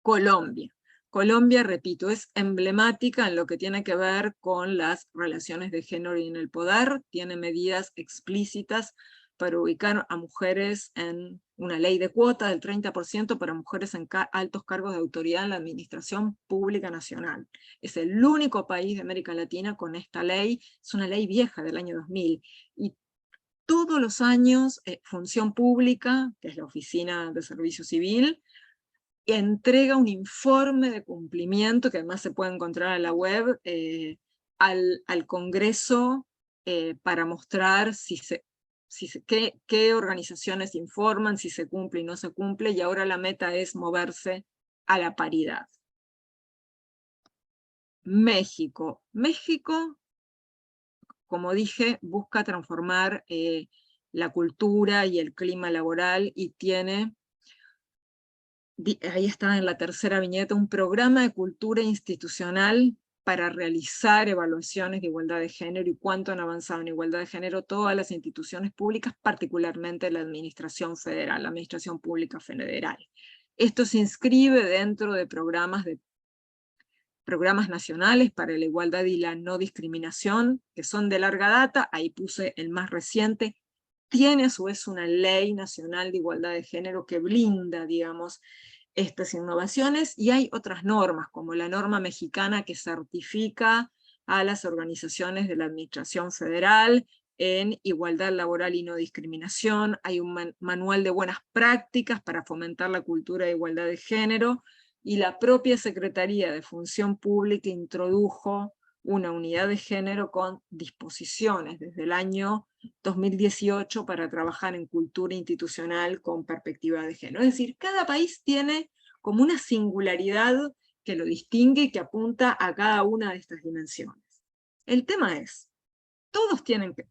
Colombia. Colombia, repito, es emblemática en lo que tiene que ver con las relaciones de género y en el poder, tiene medidas explícitas para ubicar a mujeres en una ley de cuota del 30% para mujeres en altos cargos de autoridad en la administración pública nacional. Es el único país de América Latina con esta ley, es una ley vieja del año 2000, y todos los años Función Pública, que es la Oficina de Servicio Civil, entrega un informe de cumplimiento, que además se puede encontrar en la web, al Congreso para mostrar qué organizaciones informan, si se cumple y no se cumple, y ahora la meta es moverse a la paridad. México. México, como dije, busca transformar la cultura y el clima laboral y tiene, ahí está en la tercera viñeta, un programa de cultura institucional para realizar evaluaciones de igualdad de género y cuánto han avanzado en igualdad de género todas las instituciones públicas, particularmente la administración federal, la administración pública federal. Esto se inscribe dentro de programas nacionales para la igualdad y la no discriminación, que son de larga data, ahí puse el más reciente. Tiene a su vez una ley nacional de igualdad de género que blinda, digamos, estas innovaciones, y hay otras normas, como la norma mexicana que certifica a las organizaciones de la administración federal en igualdad laboral y no discriminación, hay un manual de buenas prácticas para fomentar la cultura de igualdad de género, y la propia Secretaría de Función Pública introdujo una unidad de género con disposiciones desde el año 2018 para trabajar en cultura institucional con perspectiva de género. Es decir, cada país tiene como una singularidad que lo distingue y que apunta a cada una de estas dimensiones. El tema es,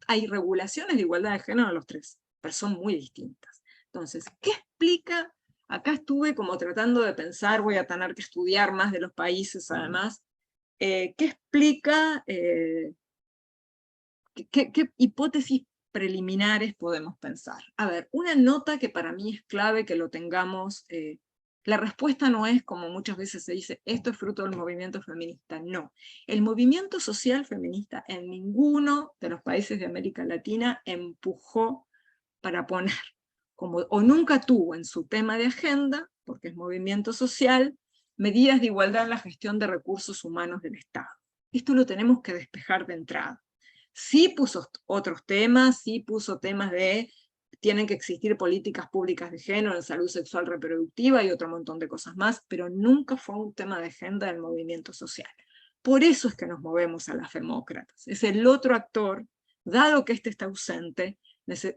hay regulaciones de igualdad de género en los tres, pero son muy distintas. Entonces, ¿qué explica? Acá estuve como tratando de pensar, voy a tener que estudiar más de los países además, ¿qué explica, qué hipótesis preliminares podemos pensar? A ver, una nota que para mí es clave que lo tengamos, la respuesta no es como muchas veces se dice, esto es fruto del movimiento feminista, no. El movimiento social feminista en ninguno de los países de América Latina empujó para poner, o nunca tuvo en su tema de agenda, porque es movimiento social, medidas de igualdad en la gestión de recursos humanos del Estado. Esto lo tenemos que despejar de entrada. Sí puso otros temas, sí puso temas de tienen que existir políticas públicas de género en salud sexual reproductiva y otro montón de cosas más, pero nunca fue un tema de agenda del movimiento social. Por eso es que nos movemos a las demócratas. Es el otro actor, dado que este está ausente,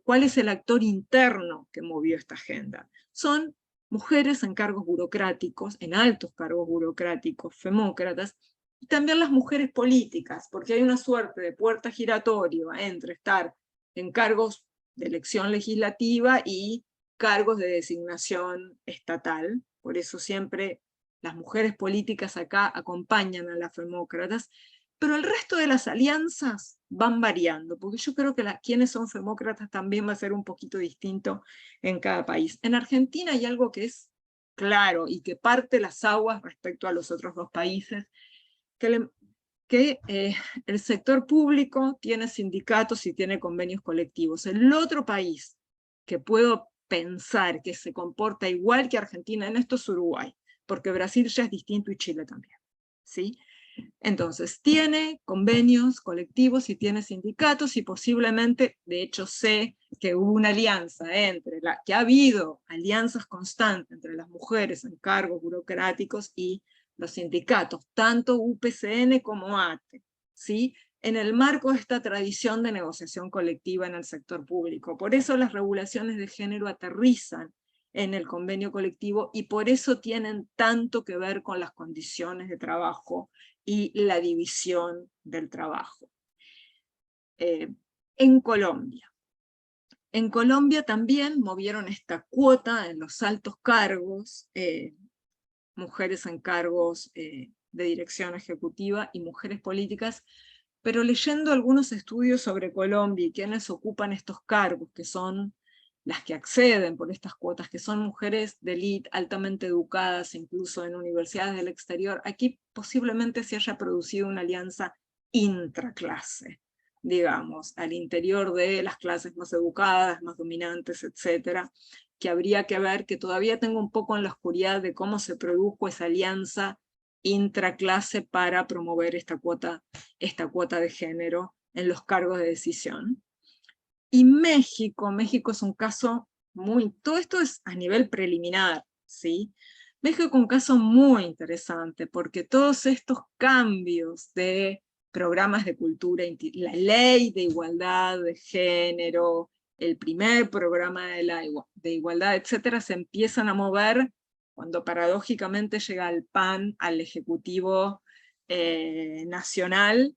¿cuál es el actor interno que movió esta agenda? Son mujeres en cargos burocráticos, en altos cargos burocráticos, femócratas, y también las mujeres políticas, porque hay una suerte de puerta giratoria entre estar en cargos de elección legislativa y cargos de designación estatal. Por eso siempre las mujeres políticas acá acompañan a las femócratas, pero el resto de las alianzas van variando, porque yo creo que quienes son femócratas también va a ser un poquito distinto en cada país. En Argentina hay algo que es claro y que parte las aguas respecto a los otros dos países, que el sector público tiene sindicatos y tiene convenios colectivos. El otro país que puedo pensar que se comporta igual que Argentina en esto es Uruguay, porque Brasil ya es distinto y Chile también, ¿sí? Entonces, tiene convenios colectivos y tiene sindicatos, y posiblemente, de hecho sé que hubo una alianza que ha habido alianzas constantes entre las mujeres en cargos burocráticos y los sindicatos, tanto UPCN como ATE, ¿sí? En el marco de esta tradición de negociación colectiva en el sector público. Por eso las regulaciones de género aterrizan en el convenio colectivo, y por eso tienen tanto que ver con las condiciones de trabajo y la división del trabajo. En Colombia también movieron esta cuota en los altos cargos, mujeres en cargos de dirección ejecutiva y mujeres políticas, pero leyendo algunos estudios sobre Colombia y quienes ocupan estos cargos, que son las que acceden por estas cuotas, que son mujeres de élite altamente educadas, incluso en universidades del exterior, aquí posiblemente se haya producido una alianza intraclase, digamos, al interior de las clases más educadas, más dominantes, etcétera, que habría que ver, que todavía tengo un poco en la oscuridad de cómo se produjo esa alianza intraclase para promover esta cuota de género en los cargos de decisión. Y México es un caso todo esto es a nivel preliminar, ¿sí? México es un caso muy interesante, porque todos estos cambios de programas de cultura, la ley de igualdad de género, el primer programa de igualdad, etcétera, se empiezan a mover cuando paradójicamente llega el PAN al Ejecutivo Nacional,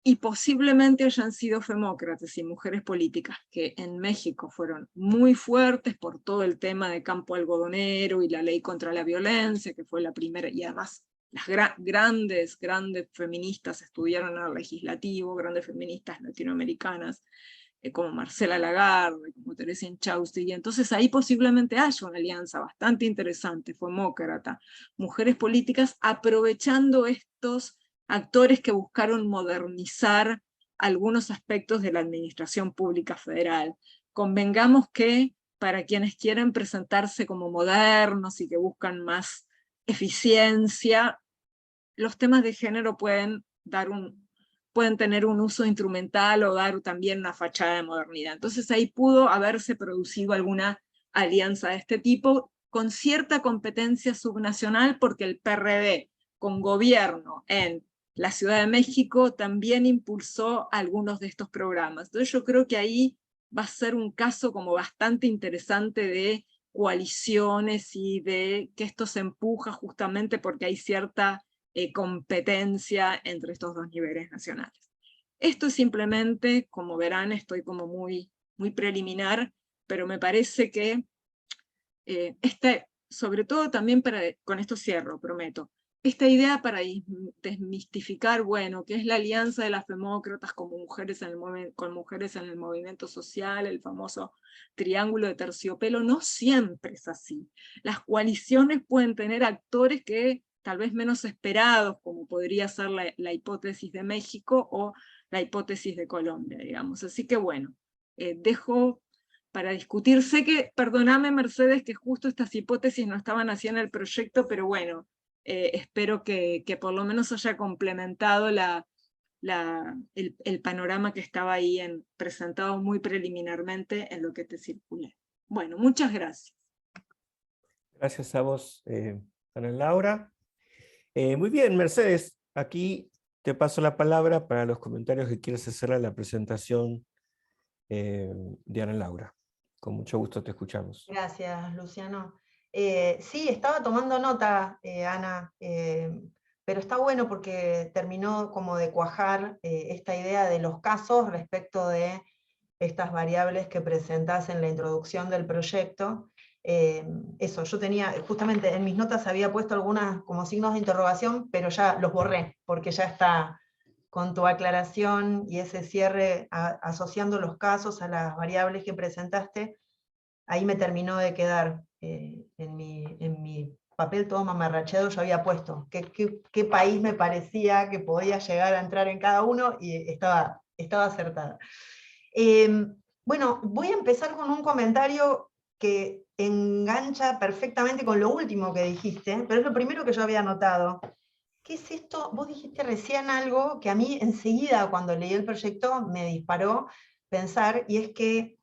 y posiblemente hayan sido femócratas y mujeres políticas que en México fueron muy fuertes por todo el tema de campo algodonero y la ley contra la violencia, que fue la primera, y además las grandes feministas estudiaron en el legislativo, grandes feministas latinoamericanas, como Marcela Lagarde, como Teresa Inchausti, y entonces ahí posiblemente haya una alianza bastante interesante, femócrata, mujeres políticas, aprovechando estos actores que buscaron modernizar algunos aspectos de la administración pública federal. Convengamos que para quienes quieren presentarse como modernos y que buscan más eficiencia, los temas de género pueden tener un uso instrumental o dar también una fachada de modernidad. Entonces ahí pudo haberse producido alguna alianza de este tipo con cierta competencia subnacional, porque el PRD con gobierno en la Ciudad de México también impulsó algunos de estos programas. Entonces yo creo que ahí va a ser un caso como bastante interesante de coaliciones y de que esto se empuja justamente porque hay cierta competencia entre estos dos niveles nacionales. Esto es simplemente, como verán, estoy como muy preliminar, pero me parece que sobre todo también con esto cierro, prometo, esta idea para desmistificar, bueno, qué es la alianza de las femócratas con mujeres en el movimiento social, el famoso triángulo de terciopelo, no siempre es así. Las coaliciones pueden tener actores que tal vez menos esperados, como podría ser la hipótesis de México o la hipótesis de Colombia, digamos. Así que bueno, dejo para discutir. Sé que, perdóname Mercedes, que justo estas hipótesis no estaban así en el proyecto, pero bueno, espero que por lo menos haya complementado el panorama que estaba ahí presentado muy preliminarmente en lo que te circulé. Bueno, muchas gracias. Gracias a vos, Ana Laura. Muy bien, Mercedes, aquí te paso la palabra para los comentarios que quieras hacer a la presentación de Ana Laura. Con mucho gusto te escuchamos. Gracias, Luciano. Sí, estaba tomando nota, Ana, pero está bueno porque terminó como de cuajar esta idea de los casos respecto de estas variables que presentás en la introducción del proyecto. Eso, yo tenía, justamente en mis notas había puesto algunas como signos de interrogación, pero ya los borré, porque ya está con tu aclaración y ese cierre asociando los casos a las variables que presentaste. Ahí me terminó de quedar en mi papel todo mamarracheado, yo había puesto qué país me parecía que podía llegar a entrar en cada uno, y estaba acertada. Bueno, voy a empezar con un comentario que engancha perfectamente con lo último que dijiste, pero es lo primero que yo había notado. ¿Qué es esto? Vos dijiste recién algo que a mí enseguida, cuando leí el proyecto, me disparó pensar, y es que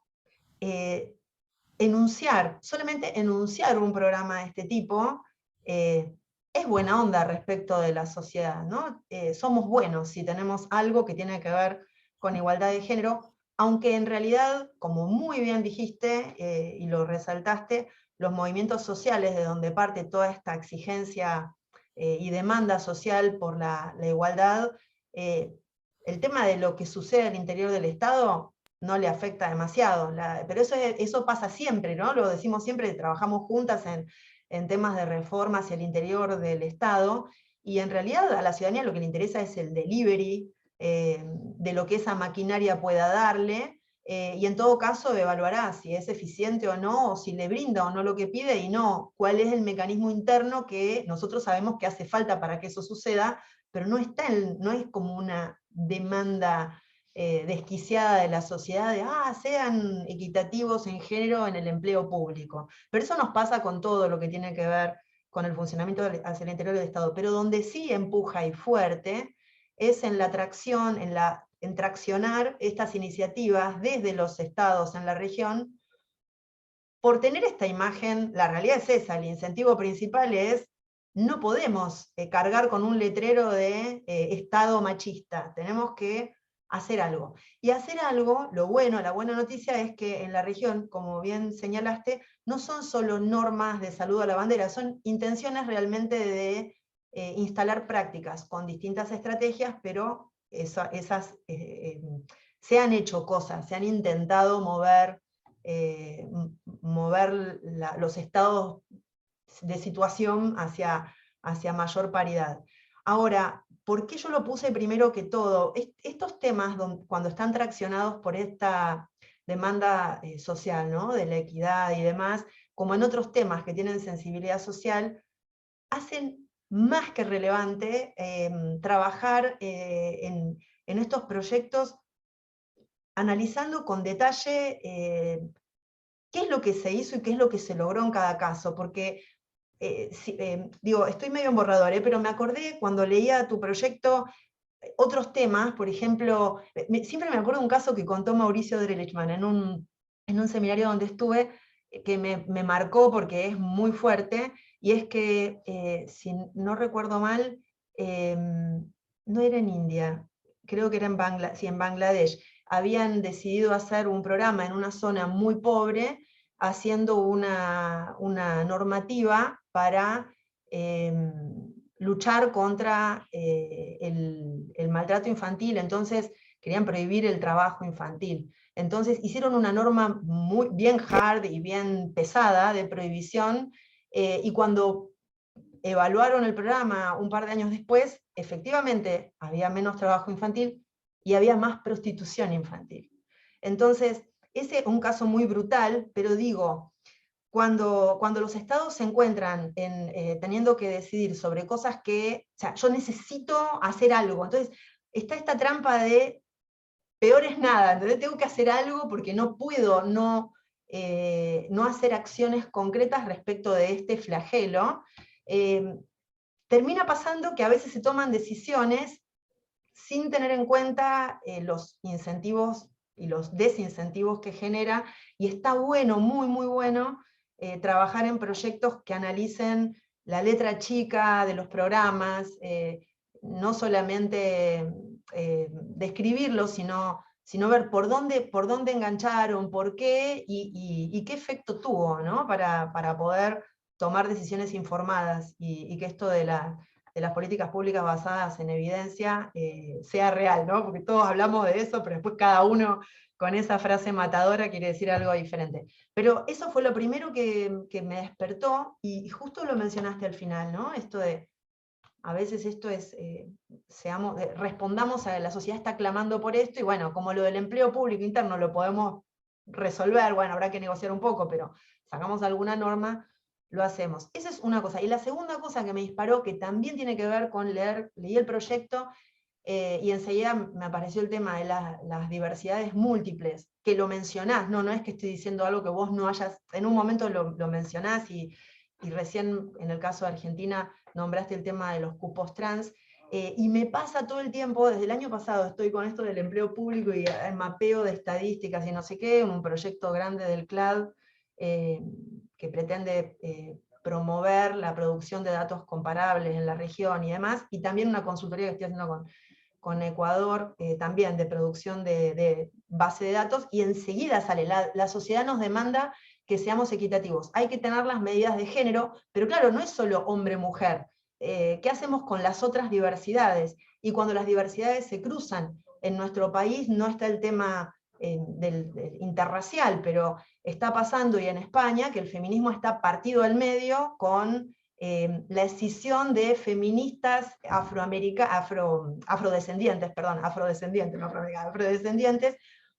solamente enunciar un programa de este tipo es buena onda respecto de la sociedad, ¿no? Somos buenos si tenemos algo que tiene que ver con igualdad de género, aunque en realidad, como muy bien dijiste y lo resaltaste, los movimientos sociales de donde parte toda esta exigencia y demanda social por la igualdad, el tema de lo que sucede al interior del Estado no le afecta demasiado, pero eso pasa siempre, ¿no? Lo decimos siempre, trabajamos juntas en temas de reforma hacia el interior del Estado, y en realidad a la ciudadanía lo que le interesa es el delivery de lo que esa maquinaria pueda darle, y en todo caso evaluará si es eficiente o no, o si le brinda o no lo que pide, y no cuál es el mecanismo interno que nosotros sabemos que hace falta para que eso suceda, pero no es como una demanda desquiciada de la sociedad de sean equitativos en género en el empleo público. Pero eso nos pasa con todo lo que tiene que ver con el funcionamiento hacia el interior del Estado. Pero donde sí empuja y fuerte es en la tracción, en traccionar estas iniciativas desde los estados en la región, por tener esta imagen. La realidad es esa, el incentivo principal es: no podemos cargar con un letrero de Estado machista, tenemos que hacer algo. Y hacer algo, la buena noticia es que en la región, como bien señalaste, no son solo normas de saludo a la bandera, son intenciones realmente de instalar prácticas con distintas estrategias, pero se han hecho cosas, se han intentado mover los estados de situación hacia mayor paridad. Ahora, ¿por qué yo lo puse primero que todo? Estos temas, cuando están traccionados por esta demanda social, ¿no? De la equidad y demás, como en otros temas que tienen sensibilidad social, hacen más que relevante trabajar en estos proyectos analizando con detalle qué es lo que se hizo y qué es lo que se logró en cada caso, porque estoy medio en borrador, pero me acordé cuando leía tu proyecto otros temas, por ejemplo, siempre me acuerdo de un caso que contó Mauricio Drelichman en un seminario donde estuve, que me marcó porque es muy fuerte, y es que, si no recuerdo mal, no era en India, creo que era en Bangladesh, habían decidido hacer un programa en una zona muy pobre, haciendo una normativa para luchar contra el maltrato infantil. Entonces querían prohibir el trabajo infantil. Entonces hicieron una norma muy bien hard y bien pesada de prohibición, y cuando evaluaron el programa un par de años después, efectivamente había menos trabajo infantil y había más prostitución infantil. Entonces, ese es un caso muy brutal, pero digo, cuando los estados se encuentran teniendo que decidir sobre cosas que, o sea, yo necesito hacer algo, entonces está esta trampa de peor es nada, entonces tengo que hacer algo porque no puedo no hacer acciones concretas respecto de este flagelo. Termina pasando que a veces se toman decisiones sin tener en cuenta los incentivos y los desincentivos que genera, y está bueno, muy, muy bueno, trabajar en proyectos que analicen la letra chica de los programas, no solamente describirlos, sino sino ver por dónde engancharon, por qué y qué efecto tuvo, ¿no? Para poder tomar decisiones informadas y que esto de las políticas públicas basadas en evidencia sea real, ¿no? Porque todos hablamos de eso, pero después cada uno con esa frase matadora quiere decir algo diferente. Pero eso fue lo primero que me despertó, y justo lo mencionaste al final, ¿no? Esto de, a veces esto es, respondamos a la sociedad está clamando por esto, y bueno, como lo del empleo público interno lo podemos resolver, bueno, habrá que negociar un poco, pero sacamos alguna norma, lo hacemos. Esa es una cosa. Y la segunda cosa que me disparó, que también tiene que ver con leí el proyecto, y enseguida me apareció el tema de las diversidades múltiples, que lo mencionás, no es que estoy diciendo algo que vos no hayas, en un momento lo mencionás, y recién en el caso de Argentina nombraste el tema de los cupos trans, y me pasa todo el tiempo, desde el año pasado estoy con esto del empleo público y el mapeo de estadísticas y no sé qué, un proyecto grande del CLAD, que pretende promover la producción de datos comparables en la región y demás, y también una consultoría que estoy haciendo con Ecuador, también de producción de base de datos, y enseguida sale, la sociedad nos demanda que seamos equitativos. Hay que tener las medidas de género, pero claro, no es solo hombre-mujer. ¿Qué hacemos con las otras diversidades? Y cuando las diversidades se cruzan, en nuestro país no está el tema del interracial, pero está pasando, y en España, que el feminismo está partido al medio con la escisión de feministas afrodescendientes,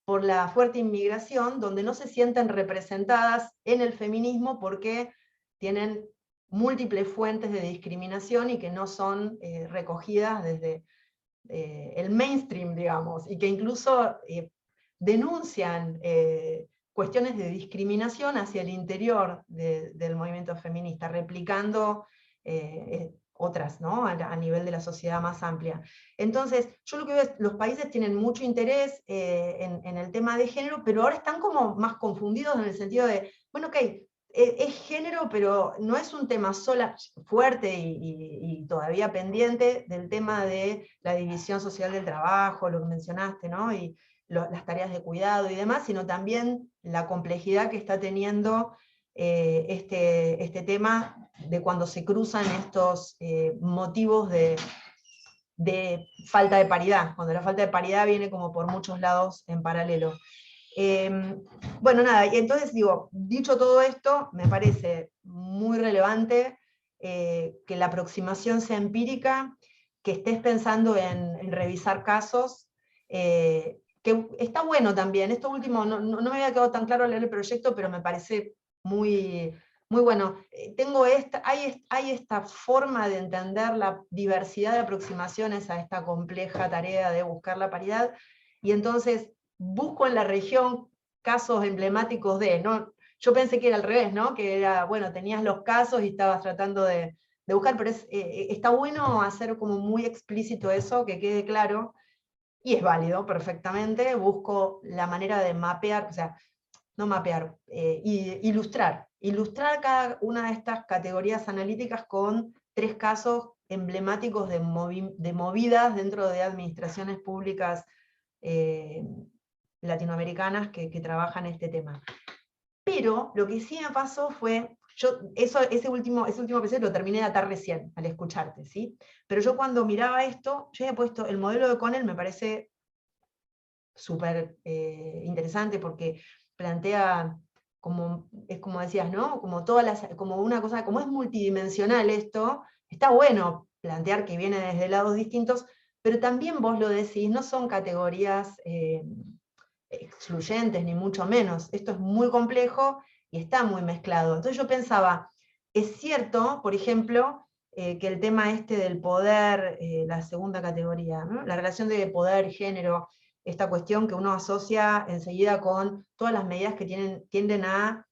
por la fuerte inmigración, donde no se sienten representadas en el feminismo porque tienen múltiples fuentes de discriminación y que no son recogidas desde el mainstream, digamos, y que incluso denuncian cuestiones de discriminación hacia el interior del movimiento feminista, replicando otras, ¿no? A nivel de la sociedad más amplia. Entonces, yo lo que veo es, los países tienen mucho interés en el tema de género, pero ahora están como más confundidos en el sentido de, bueno, ok, es género, pero no es un tema fuerte y todavía pendiente del tema de la división social del trabajo, lo que mencionaste, ¿no? Y las tareas de cuidado y demás, sino también la complejidad que está teniendo este tema de cuando se cruzan estos motivos de falta de paridad, cuando la falta de paridad viene como por muchos lados en paralelo. Bueno, nada, y entonces digo, dicho todo esto, me parece muy relevante que la aproximación sea empírica, que estés pensando en revisar casos, que está bueno también. Esto último, no me había quedado tan claro al leer el proyecto, pero me parece muy, muy bueno. Hay esta forma de entender la diversidad de aproximaciones a esta compleja tarea de buscar la paridad, y entonces busco en la región casos emblemáticos ¿no? Yo pensé que era al revés, ¿no? Que era, bueno, tenías los casos y estabas tratando de buscar, pero está bueno hacer como muy explícito eso, que quede claro, y es válido perfectamente. Busco la manera de mapear, o sea, no mapear, ilustrar cada una de estas categorías analíticas con 3 casos emblemáticos de movidas dentro de administraciones públicas latinoamericanas que trabajan este tema. Pero lo que sí me pasó fue, ese último episodio lo terminé de atar recién, al escucharte, ¿sí? Pero yo cuando miraba esto, yo había puesto, el modelo de Connell me parece súper interesante, porque plantea, es como decías, ¿no? Como una cosa, como es multidimensional esto, está bueno plantear que viene desde lados distintos, pero también vos lo decís, no son categorías excluyentes, ni mucho menos. Esto es muy complejo y está muy mezclado. Entonces yo pensaba, es cierto, por ejemplo, que el tema este del poder, la segunda categoría, ¿no? La relación de poder, género, esta cuestión que uno asocia enseguida con todas las medidas que tienden a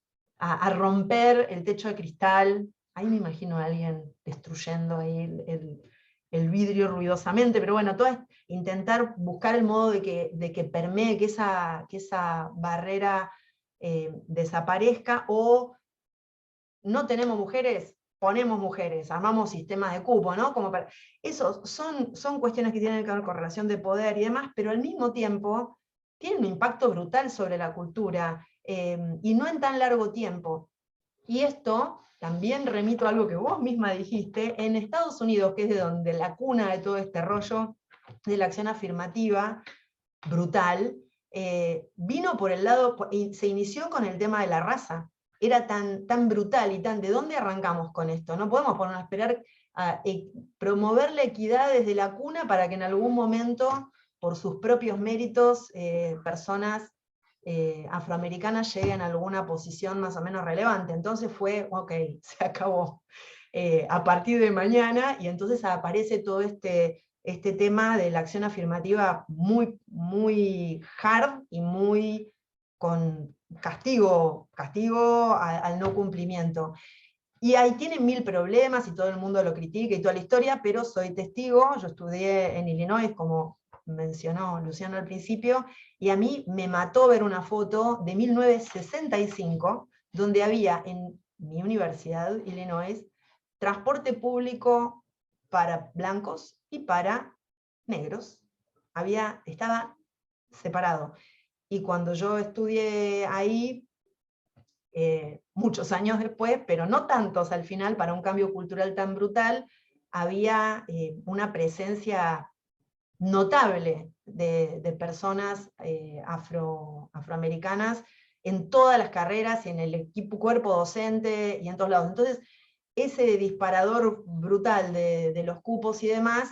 romper el techo de cristal. Ahí me imagino a alguien destruyendo ahí el vidrio ruidosamente, pero bueno, todo es intentar buscar el modo de que permee, que esa barrera desaparezca, o no tenemos mujeres, ponemos mujeres, armamos sistemas de cupo, ¿no? Eso son cuestiones que tienen que ver con relación de poder y demás, pero al mismo tiempo tienen un impacto brutal sobre la cultura, y no en tan largo tiempo. Y esto también remito a algo que vos misma dijiste, en Estados Unidos, que es de donde la cuna de todo este rollo de la acción afirmativa, brutal, vino por el lado, y se inició con el tema de la raza. Era tan brutal y ¿de dónde arrancamos con esto? No podemos ponernos a esperar a promover la equidad desde la cuna para que en algún momento, por sus propios méritos, personas afroamericanas lleguen a alguna posición más o menos relevante. Entonces fue, ok, se acabó. A partir de mañana, y entonces aparece todo este tema de la acción afirmativa muy hard y muy con castigo al no cumplimiento. Y ahí tiene 1000 problemas y todo el mundo lo critica y toda la historia, pero soy testigo, yo estudié en Illinois, como mencionó Luciano al principio, y a mí me mató ver una foto de 1965, donde había en mi universidad, Illinois, transporte público para blancos y para negros. Estaba separado. Y cuando yo estudié ahí, muchos años después, pero no tantos al final, para un cambio cultural tan brutal, había una presencia notable de personas afroamericanas en todas las carreras y en el equipo cuerpo docente y en todos lados. Entonces, ese disparador brutal de los cupos y demás,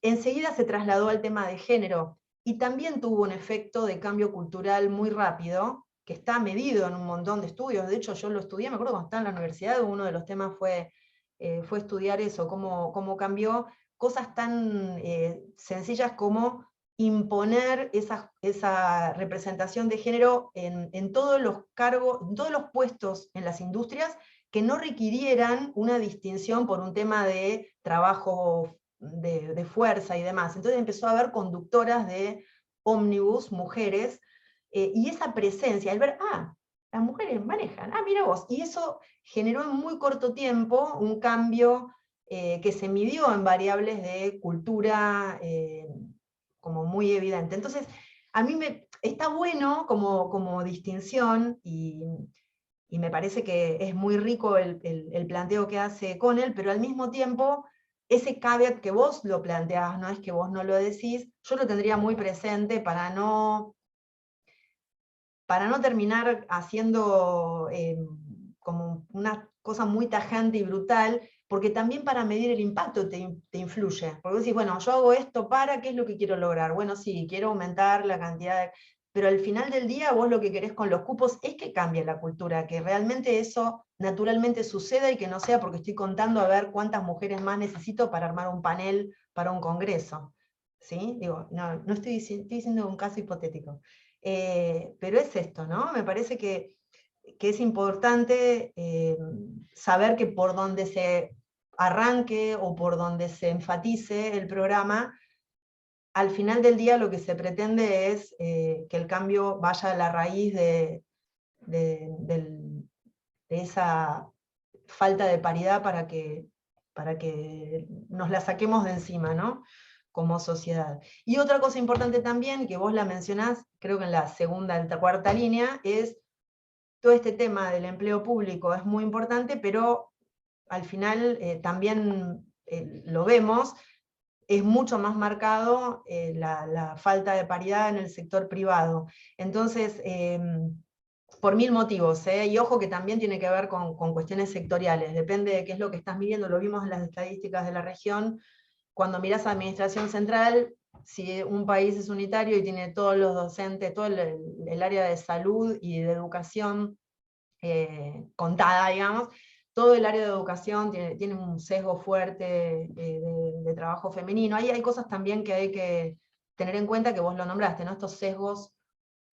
enseguida se trasladó al tema de género, y también tuvo un efecto de cambio cultural muy rápido, que está medido en un montón de estudios. De hecho, yo lo estudié, me acuerdo cuando estaba en la universidad, uno de los temas fue estudiar eso, cómo cambió, cosas tan sencillas como imponer esa representación de género en todos los cargos, en todos los puestos en las industrias, que no requirieran una distinción por un tema de trabajo de fuerza y demás. Entonces empezó a haber conductoras de ómnibus, mujeres, y esa presencia, el ver, las mujeres manejan, mira vos, y eso generó en muy corto tiempo un cambio que se midió en variables de cultura como muy evidente. Entonces, a mí está bueno como distinción, y me parece que es muy rico el planteo que hace Connell, pero al mismo tiempo, ese caveat que vos lo planteás, no es que vos no lo decís, yo lo tendría muy presente para no terminar haciendo como una cosa muy tajante y brutal, porque también para medir el impacto te influye. Porque vos decís, bueno, yo hago esto ¿qué es lo que quiero lograr? Bueno, sí, quiero aumentar la cantidad de... Pero al final del día vos lo que querés con los cupos es que cambie la cultura, que realmente eso naturalmente suceda y que no sea porque estoy contando a ver cuántas mujeres más necesito para armar un panel para un congreso. ¿Sí? Digo, no estoy diciendo un caso hipotético. Pero es esto, ¿no? Me parece que es importante saber que por donde se arranque o por donde se enfatice el programa, al final del día lo que se pretende es que el cambio vaya a la raíz de esa falta de paridad para que nos la saquemos de encima, ¿no? Como sociedad. Y otra cosa importante también, que vos la mencionás, creo que en la segunda, en la cuarta línea, es todo este tema del empleo público es muy importante, pero al final también lo vemos, es mucho más marcado la falta de paridad en el sector privado. Entonces, por 1000 motivos, y ojo que también tiene que ver con cuestiones sectoriales, depende de qué es lo que estás midiendo, lo vimos en las estadísticas de la región, cuando mirás a administración central, si un país es unitario y tiene todos los docentes, todo el área de salud y de educación contada, digamos, todo el área de educación tiene un sesgo fuerte de trabajo femenino. Ahí hay cosas también que hay que tener en cuenta, que vos lo nombraste, ¿no? Estos sesgos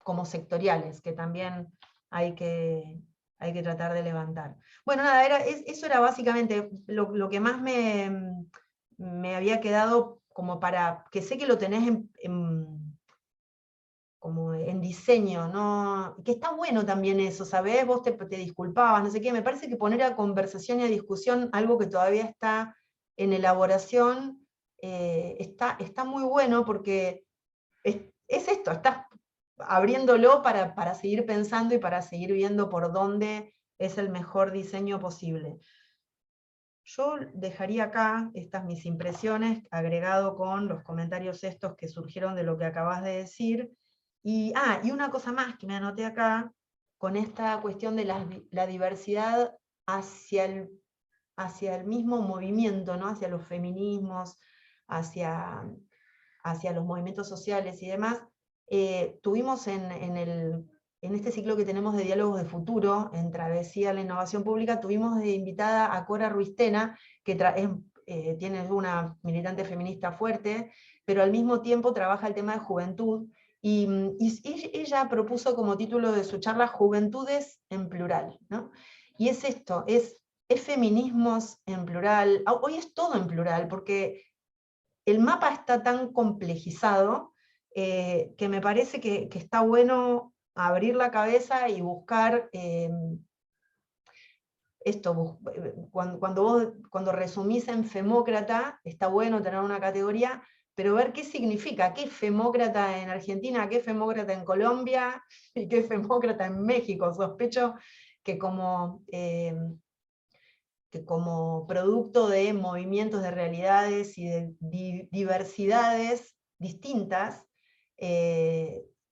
como sectoriales, que también hay que tratar de levantar. Bueno, nada, eso era básicamente lo que más me había quedado como para, que sé que lo tenés como en diseño, ¿no? Que está bueno también eso, ¿sabés? Vos te disculpabas, no sé qué, me parece que poner a conversación y a discusión algo que todavía está en elaboración, está muy bueno porque es esto, abriéndolo para seguir pensando y para seguir viendo por dónde es el mejor diseño posible. Yo dejaría acá estas mis impresiones, agregado con los comentarios estos que surgieron de lo que acabas de decir. Y una cosa más que me anoté acá, con esta cuestión de la diversidad hacia el mismo movimiento, ¿no? Hacia los feminismos, hacia los movimientos sociales y demás. Tuvimos en este ciclo que tenemos de diálogos de futuro, en Travesía a la Innovación Pública, tuvimos de invitada a Cora Ruistena, que tiene una militante feminista fuerte, pero al mismo tiempo trabaja el tema de juventud, y ella propuso como título de su charla Juventudes en plural, ¿no? Y es esto, es feminismos en plural, hoy es todo en plural, porque el mapa está tan complejizado que me parece que está bueno abrir la cabeza y buscar esto. Cuando resumís en femócrata, está bueno tener una categoría, pero ver qué significa, qué es femócrata en Argentina, qué es femócrata en Colombia y qué es femócrata en México. Sospecho que como producto de movimientos de realidades y de diversidades distintas,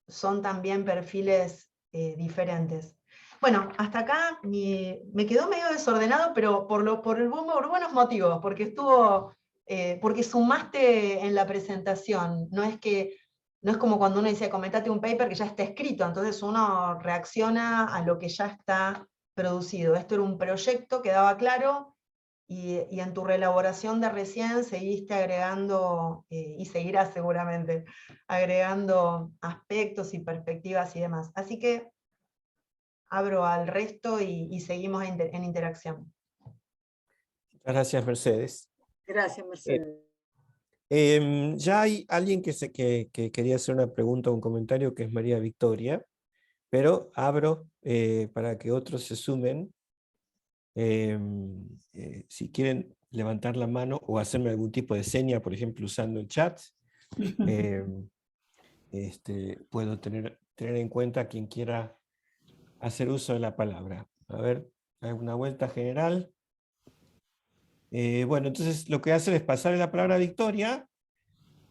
son también perfiles diferentes. Bueno, hasta acá me quedó medio desordenado, pero por buenos motivos, porque sumaste en la presentación. No es como cuando uno dice comentate un paper que ya está escrito, entonces uno reacciona a lo que ya está producido. Esto era un proyecto que daba claro, y en tu reelaboración de recién seguiste agregando, y seguirás seguramente, agregando aspectos y perspectivas y demás. Así que abro al resto y seguimos en interacción. Muchas gracias, Mercedes. Gracias, Mercedes. Ya hay alguien que quería hacer una pregunta o un comentario, que es María Victoria, pero abro para que otros se sumen. Si quieren levantar la mano o hacerme algún tipo de seña, por ejemplo, usando el chat, puedo tener en cuenta a quien quiera hacer uso de la palabra. A ver, hay una vuelta general. Bueno, entonces lo que hacer es pasarle la palabra a Victoria.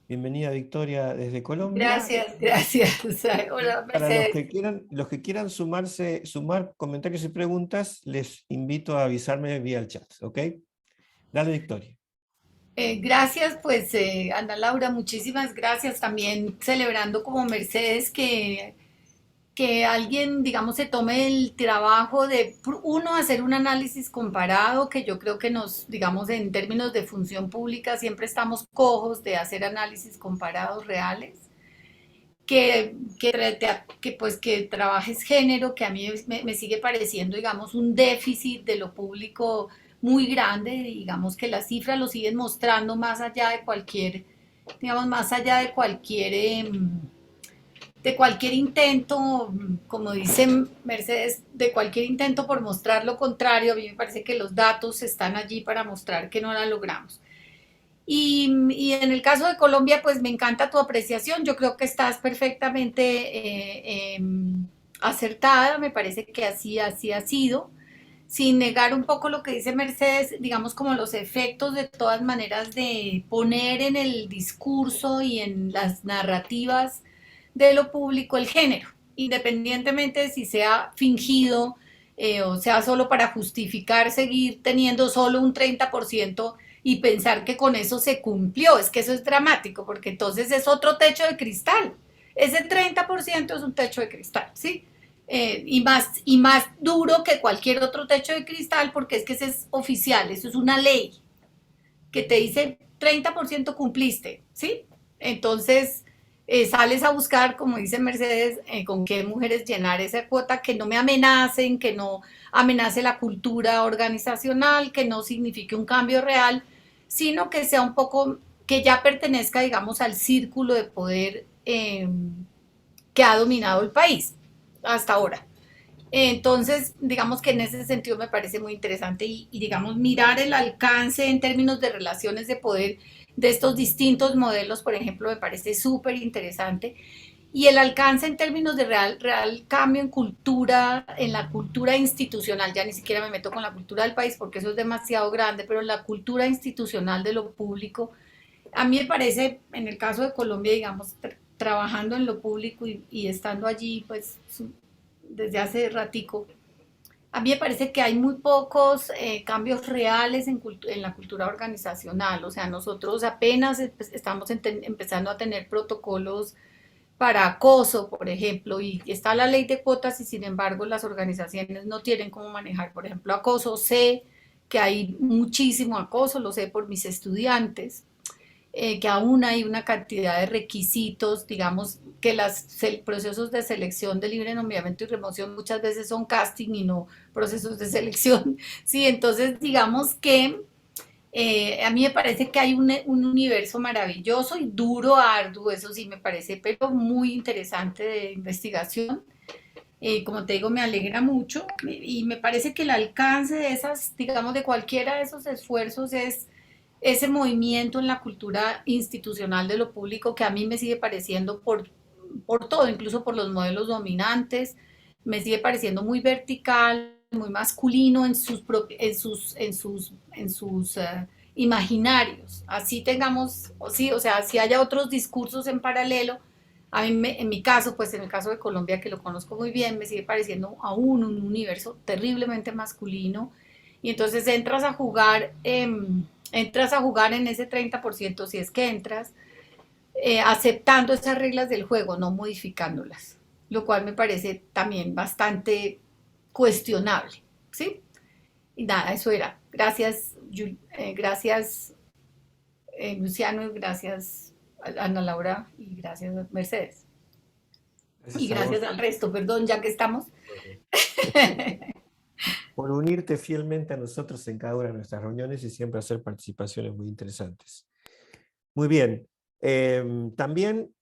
Bienvenida, Victoria, desde Colombia. Gracias. Hola, Para Mercedes. los que quieran sumar comentarios y preguntas, les invito a avisarme vía el chat, ¿ok? Dale, Victoria. Gracias, pues, Ana Laura, muchísimas gracias. También celebrando como Mercedes que alguien, digamos, se tome el trabajo de, uno, hacer un análisis comparado, que yo creo que digamos, en términos de función pública, siempre estamos cojos de hacer análisis comparados reales. Que trabajes género, que a mí me sigue pareciendo, digamos, un déficit de lo público muy grande, digamos que las cifras lo siguen mostrando más allá de cualquier, digamos, más allá de cualquier intento, como dice Mercedes, de cualquier intento por mostrar lo contrario. A mí me parece que los datos están allí para mostrar que no la logramos. Y en el caso de Colombia, pues me encanta tu apreciación. Yo creo que estás perfectamente acertada. Me parece que así ha sido. Sin negar un poco lo que dice Mercedes, digamos, como los efectos de todas maneras de poner en el discurso y en las narrativas de lo público el género, independientemente de si sea fingido o sea solo para justificar seguir teniendo solo un 30% y pensar que con eso se cumplió. Es que eso es dramático, porque entonces es otro techo de cristal. Ese 30% es un techo de cristal, ¿sí? Y más duro que cualquier otro techo de cristal, porque es que ese es oficial, eso es una ley que te dice 30% cumpliste, ¿sí? Entonces sales a buscar, como dice Mercedes, con qué mujeres llenar esa cuota, que no me amenacen, que no amenace la cultura organizacional, que no signifique un cambio real, sino que sea un poco, que ya pertenezca, digamos, al círculo de poder que ha dominado el país hasta ahora. Entonces, digamos que en ese sentido me parece muy interesante y, digamos, mirar el alcance en términos de relaciones de poder de estos distintos modelos, por ejemplo, me parece súper interesante. y el alcance en términos de real cambio en cultura, en la cultura institucional, ya ni siquiera me meto con la cultura del país porque eso es demasiado grande, pero en la cultura institucional de lo público, a mí me parece, en el caso de Colombia, digamos, trabajando en lo público y estando allí, pues, desde hace ratico, a mí me parece que hay muy pocos cambios reales en la cultura organizacional. O sea, nosotros apenas estamos empezando a tener protocolos para acoso, por ejemplo, y está la ley de cuotas y sin embargo las organizaciones no tienen cómo manejar, por ejemplo, acoso. Sé que hay muchísimo acoso, lo sé por mis estudiantes, que aún hay una cantidad de requisitos, digamos, que los procesos de selección de libre nombramiento y remoción muchas veces son casting y no procesos de selección. Sí, entonces digamos que a mí me parece que hay un universo maravilloso y duro, arduo, eso sí me parece, pero muy interesante de investigación. Como te digo, me alegra mucho y me parece que el alcance de esas, digamos, de cualquiera de esos esfuerzos es ese movimiento en la cultura institucional de lo público que a mí me sigue pareciendo por todo, incluso por los modelos dominantes, me sigue pareciendo muy vertical, muy masculino en sus imaginarios. Así tengamos, sí, o sea, si haya otros discursos en paralelo, a mí en mi caso, pues en el caso de Colombia, que lo conozco muy bien, me sigue pareciendo aún un universo terriblemente masculino. Y entonces entras a jugar en ese 30% si es que entras, aceptando esas reglas del juego, no modificándolas, lo cual me parece también bastante cuestionable, ¿sí? Y nada, eso era. Gracias, gracias Luciano, gracias Ana Laura y gracias Mercedes. Y gracias al resto, perdón, ya que estamos. Por unirte fielmente a nosotros en cada una de nuestras reuniones y siempre hacer participaciones muy interesantes. Muy bien. También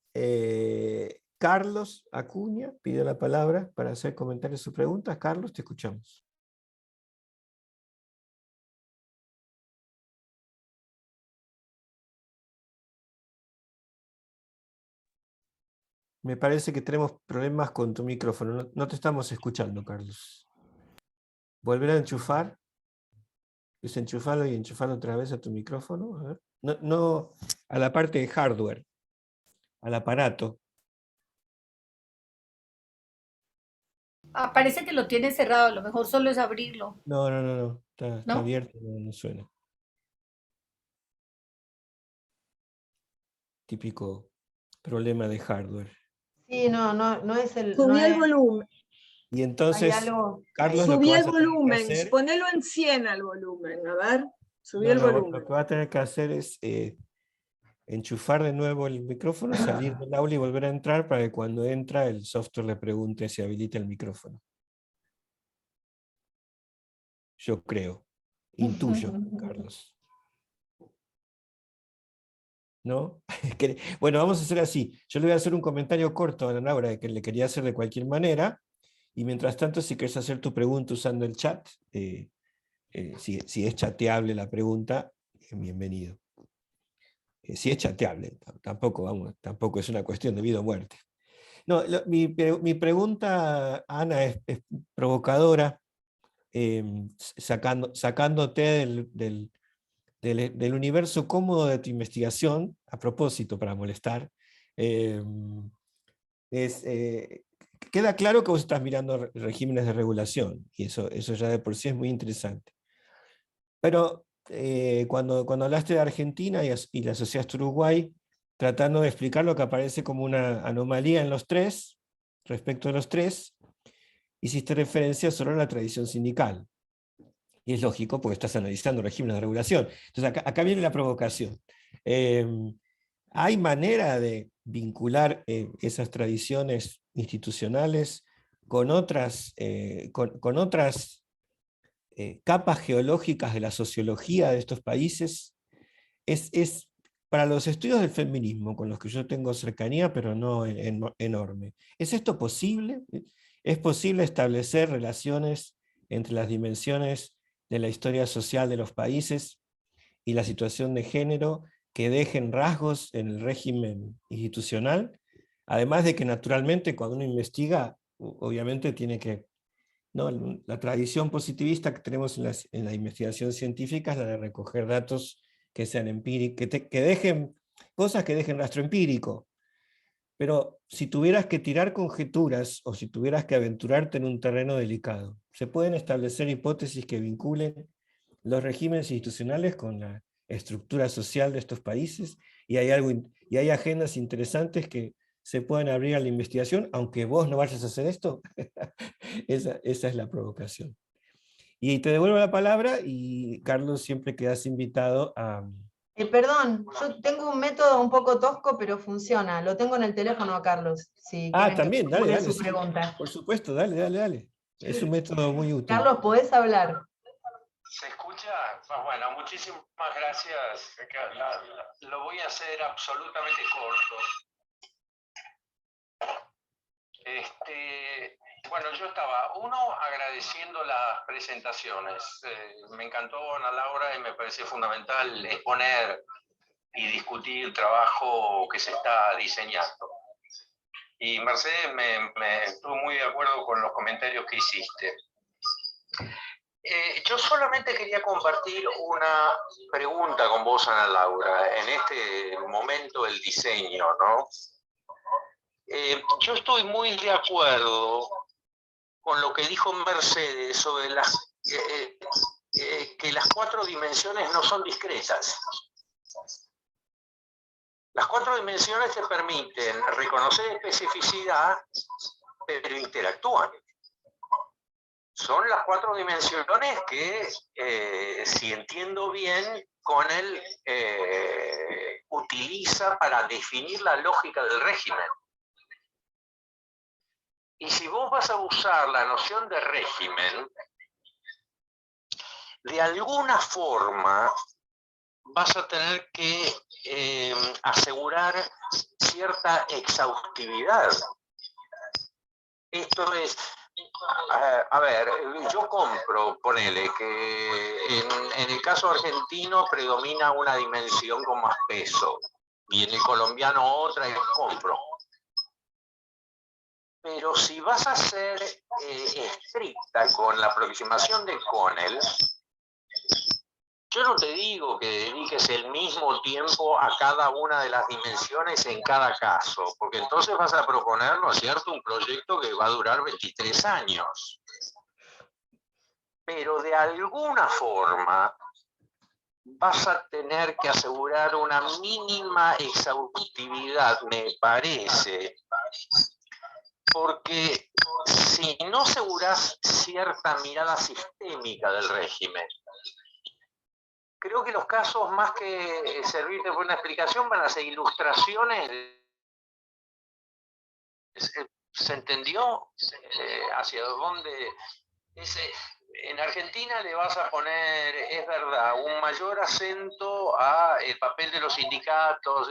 Carlos Acuña pide la palabra para hacer comentarios o preguntas. Carlos, te escuchamos. Me parece que tenemos problemas con tu micrófono. No te estamos escuchando, Carlos. Volver a enchufar. Desenchufarlo y enchufarlo otra vez a tu micrófono. A ver. No a la parte de hardware, al aparato. Parece que lo tiene cerrado, a lo mejor solo es abrirlo. No. Está ¿No? abierto, no suena. Típico problema de hardware. Sí, no es el. Subí No el es, volumen. Y hay entonces, algo. Carlos, lo que Subí el vas a tener que volumen. hacer... Ponelo en 100 al volumen. A ver. Subí el Lo volumen. que va a tener que hacer es enchufar de nuevo el micrófono, salir del aula y volver a entrar para que cuando entra el software le pregunte si habilita el micrófono. Yo creo. Intuyo, Carlos. ¿No? Bueno, vamos a hacer así. Yo le voy a hacer un comentario corto a Ana Laura que le quería hacer de cualquier manera, y mientras tanto, si quieres hacer tu pregunta usando el chat, si es chateable la pregunta, bienvenido. Si es chateable, tampoco es una cuestión de vida o muerte. No, mi pregunta, Ana, es provocadora, sacándote del universo cómodo de tu investigación, a propósito, para molestar. Queda claro que vos estás mirando regímenes de regulación, y eso ya de por sí es muy interesante. Pero cuando hablaste de Argentina y la asociaste a Uruguay, tratando de explicar lo que aparece como una anomalía en los tres, respecto de los tres, hiciste referencia solo a la tradición sindical. Y es lógico, porque estás analizando regímenes de regulación. Entonces acá viene la provocación. ¿Hay manera de vincular esas tradiciones institucionales con otras capas geológicas de la sociología de estos países? Es para los estudios del feminismo, con los que yo tengo cercanía, pero no enorme. ¿Es esto posible? ¿Es posible establecer relaciones entre las dimensiones de la historia social de los países y la situación de género que dejen rasgos en el régimen institucional? Además de que naturalmente cuando uno investiga, obviamente tiene que, ¿no? La tradición positivista que tenemos en la investigación científica es la de recoger datos que sean empíricos, que dejen cosas que dejen rastro empírico. Pero si tuvieras que tirar conjeturas o si tuvieras que aventurarte en un terreno delicado, ¿se pueden establecer hipótesis que vinculen los regímenes institucionales con la estructura social de estos países? Y hay agendas interesantes que se pueden abrir a la investigación, aunque vos no vayas a hacer esto. Esa es la provocación. Y te devuelvo la palabra y Carlos, siempre quedas invitado a... Perdón, yo tengo un método un poco tosco, pero funciona. Lo tengo en el teléfono a Carlos, si quieren que También, dale, formule dale, su sí. pregunta. Por supuesto, dale, dale, dale. Es un método muy útil. Carlos, ¿podés hablar? ¿Se escucha? Bueno, muchísimas gracias. Lo voy a hacer absolutamente corto. Bueno, yo estaba, agradeciendo las presentaciones. Me encantó, Ana Laura, y me parece fundamental exponer y discutir el trabajo que se está diseñando. Y Mercedes, estuve muy de acuerdo con los comentarios que hiciste. Yo solamente quería compartir una pregunta con vos, Ana Laura, en este momento del diseño, ¿no? Yo estoy muy de acuerdo con lo que dijo Mercedes sobre que las 4 dimensiones no son discretas. Las 4 dimensiones te permiten reconocer especificidad, pero interactúan. Son las 4 dimensiones que, si entiendo bien, Connell utiliza para definir la lógica del régimen. Y si vos vas a usar la noción de régimen, de alguna forma vas a tener que asegurar cierta exhaustividad. Esto es, a ver, yo compro, ponele, que en el caso argentino predomina una dimensión con más peso, y en el colombiano otra, y compro. Pero si vas a ser estricta con la aproximación de Connell, yo no te digo que dediques el mismo tiempo a cada una de las dimensiones en cada caso, porque entonces vas a proponer, ¿no es cierto?, un proyecto que va a durar 23 años. Pero de alguna forma vas a tener que asegurar una mínima exhaustividad, me parece, porque si no aseguras cierta mirada sistémica del régimen, creo que los casos, más que servirte por una explicación, van a ser ilustraciones. ¿Se entendió hacia dónde? En Argentina le vas a poner, es verdad, un mayor acento al papel de los sindicatos,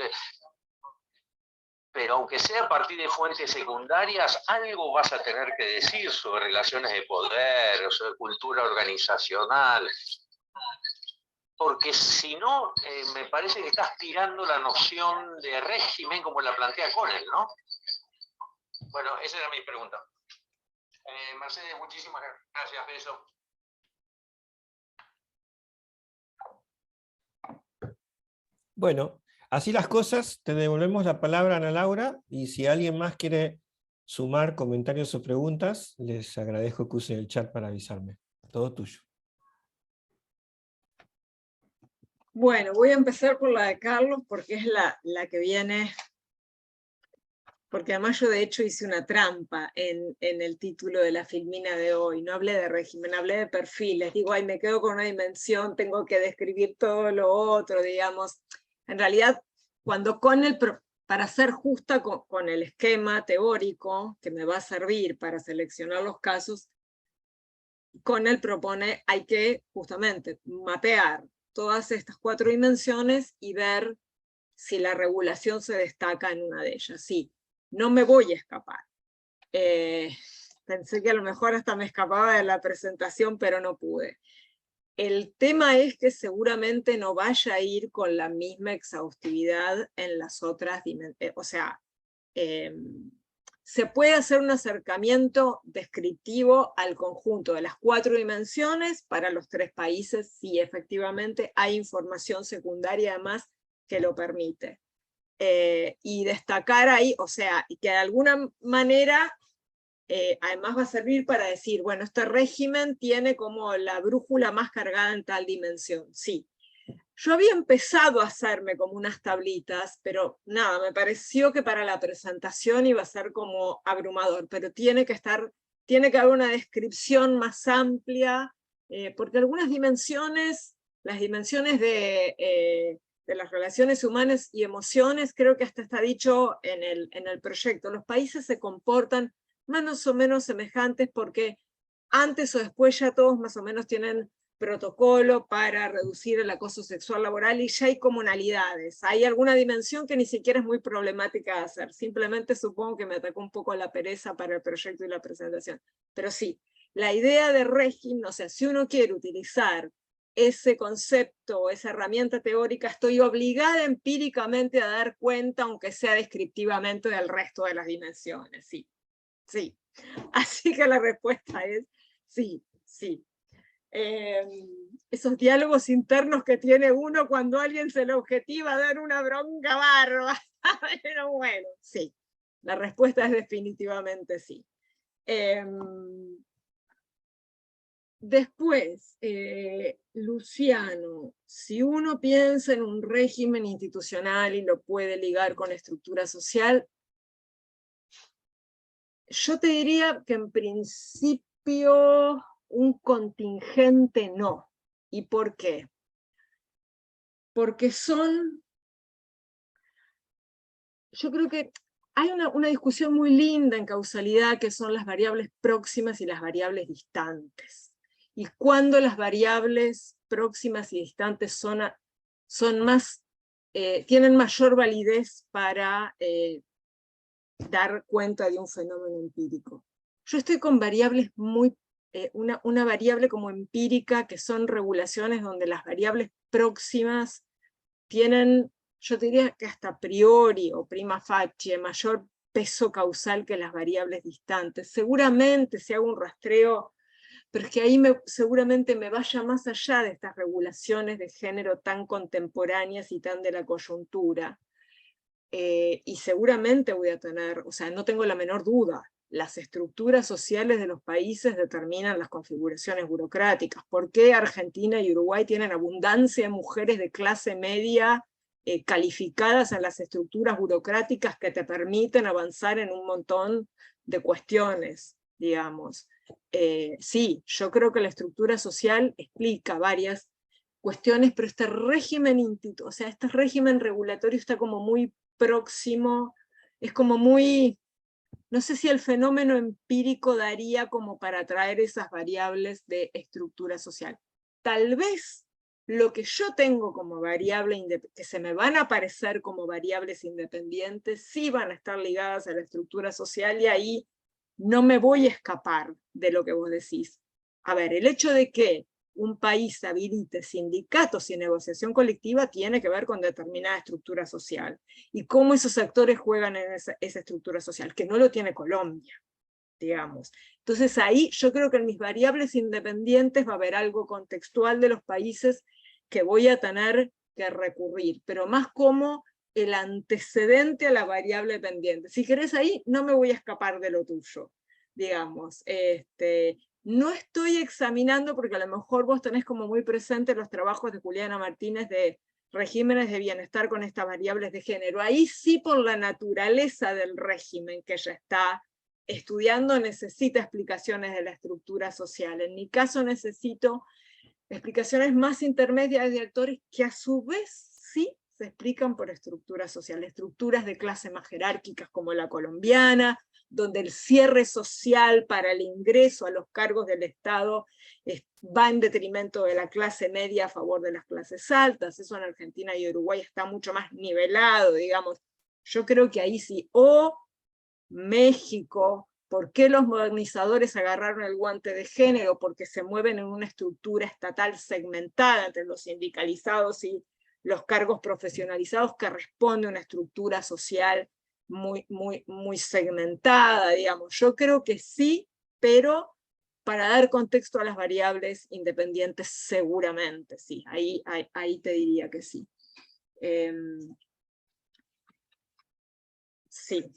pero aunque sea a partir de fuentes secundarias, algo vas a tener que decir sobre relaciones de poder, sobre cultura organizacional. Porque si no, me parece que estás tirando la noción de régimen como la plantea Connell, ¿no? Bueno, esa era mi pregunta. Mercedes, muchísimas gracias, beso. Bueno, así las cosas, te devolvemos la palabra a Ana Laura, y si alguien más quiere sumar comentarios o preguntas, les agradezco que usen el chat para avisarme. Todo tuyo. Bueno, voy a empezar por la de Carlos porque es la que viene, porque además yo de hecho hice una trampa en el título de la filmina de hoy. No hablé de régimen, hablé de perfiles. Digo, ay, me quedo con una dimensión, tengo que describir todo lo otro, digamos. En realidad, cuando para ser justa con el esquema teórico que me va a servir para seleccionar los casos, Connell propone, hay que justamente mapear todas estas 4 dimensiones y ver si la regulación se destaca en una de ellas. Sí, no me voy a escapar. Pensé que a lo mejor hasta me escapaba de la presentación, pero no pude. El tema es que seguramente no vaya a ir con la misma exhaustividad en las otras dimensiones. O sea, se puede hacer un acercamiento descriptivo al conjunto de las 4 dimensiones para los 3 países, si efectivamente hay información secundaria además que lo permite. Y destacar ahí, o sea, y que de alguna manera además va a servir para decir, bueno, este régimen tiene como la brújula más cargada en tal dimensión. Sí. Yo había empezado a hacerme como unas tablitas, pero nada, me pareció que para la presentación iba a ser como abrumador, pero tiene que haber una descripción más amplia, porque algunas dimensiones, las dimensiones de las relaciones humanas y emociones, creo que hasta está dicho en el proyecto, los países se comportan más o menos semejantes porque antes o después ya todos más o menos tienen protocolo para reducir el acoso sexual laboral y ya hay comunalidades. Hay alguna dimensión que ni siquiera es muy problemática de hacer. Simplemente supongo que me atacó un poco la pereza para el proyecto y la presentación. Pero sí, la idea de régimen, o sea, si uno quiere utilizar ese concepto, esa herramienta teórica, estoy obligada empíricamente a dar cuenta, aunque sea descriptivamente, del resto de las dimensiones. Sí, sí. Así que la respuesta es sí, sí. Esos diálogos internos que tiene uno cuando alguien se le objetiva dar una bronca bárbara. Pero bueno, sí. La respuesta es definitivamente sí. Después, Luciano, si uno piensa en un régimen institucional y lo puede ligar con la estructura social, yo te diría que en principio un contingente no. ¿Y por qué? Porque yo creo que hay una discusión muy linda en causalidad que son las variables próximas y las variables distantes. Y cuando las variables próximas y distantes tienen mayor validez para dar cuenta de un fenómeno empírico. Yo estoy con variables una variable como empírica, que son regulaciones donde las variables próximas tienen, yo diría que hasta a priori o prima facie, mayor peso causal que las variables distantes. Seguramente si hago un rastreo, pero es que ahí seguramente me vaya más allá de estas regulaciones de género tan contemporáneas y tan de la coyuntura. Y seguramente voy a tener, o sea, no tengo la menor duda, las estructuras sociales de los países determinan las configuraciones burocráticas. ¿Por qué Argentina y Uruguay tienen abundancia de mujeres de clase media calificadas en las estructuras burocráticas que te permiten avanzar en un montón de cuestiones, digamos? Sí, yo creo que la estructura social explica varias cuestiones, pero este régimen regulatorio está como muy próximo, es como muy, no sé si el fenómeno empírico daría como para traer esas variables de estructura social. Tal vez lo que yo tengo como variable, que se me van a aparecer como variables independientes, sí van a estar ligadas a la estructura social, y ahí no me voy a escapar de lo que vos decís. A ver, el hecho de que un país habilite sindicatos y negociación colectiva tiene que ver con determinada estructura social. Y cómo esos actores juegan en esa estructura social, que no lo tiene Colombia, digamos. Entonces ahí yo creo que en mis variables independientes va a haber algo contextual de los países que voy a tener que recurrir, pero más como el antecedente a la variable pendiente. Si querés ahí, no me voy a escapar de lo tuyo, digamos. No estoy examinando, porque a lo mejor vos tenés como muy presente los trabajos de Juliana Martínez de regímenes de bienestar con estas variables de género. Ahí sí, por la naturaleza del régimen que ella está estudiando, necesita explicaciones de la estructura social. En mi caso necesito explicaciones más intermedias de actores que a su vez sí se explican por estructuras sociales, estructuras de clase más jerárquicas como la colombiana, donde el cierre social para el ingreso a los cargos del Estado va en detrimento de la clase media a favor de las clases altas. Eso en Argentina y Uruguay está mucho más nivelado, digamos. Yo creo que ahí sí. O México, ¿por qué los modernizadores agarraron el guante de género? Porque se mueven en una estructura estatal segmentada entre los sindicalizados y los cargos profesionalizados, que responde a una estructura social muy segmentada, digamos. Yo creo que sí, pero para dar contexto a las variables independientes, seguramente sí. Ahí te diría que sí. Sí.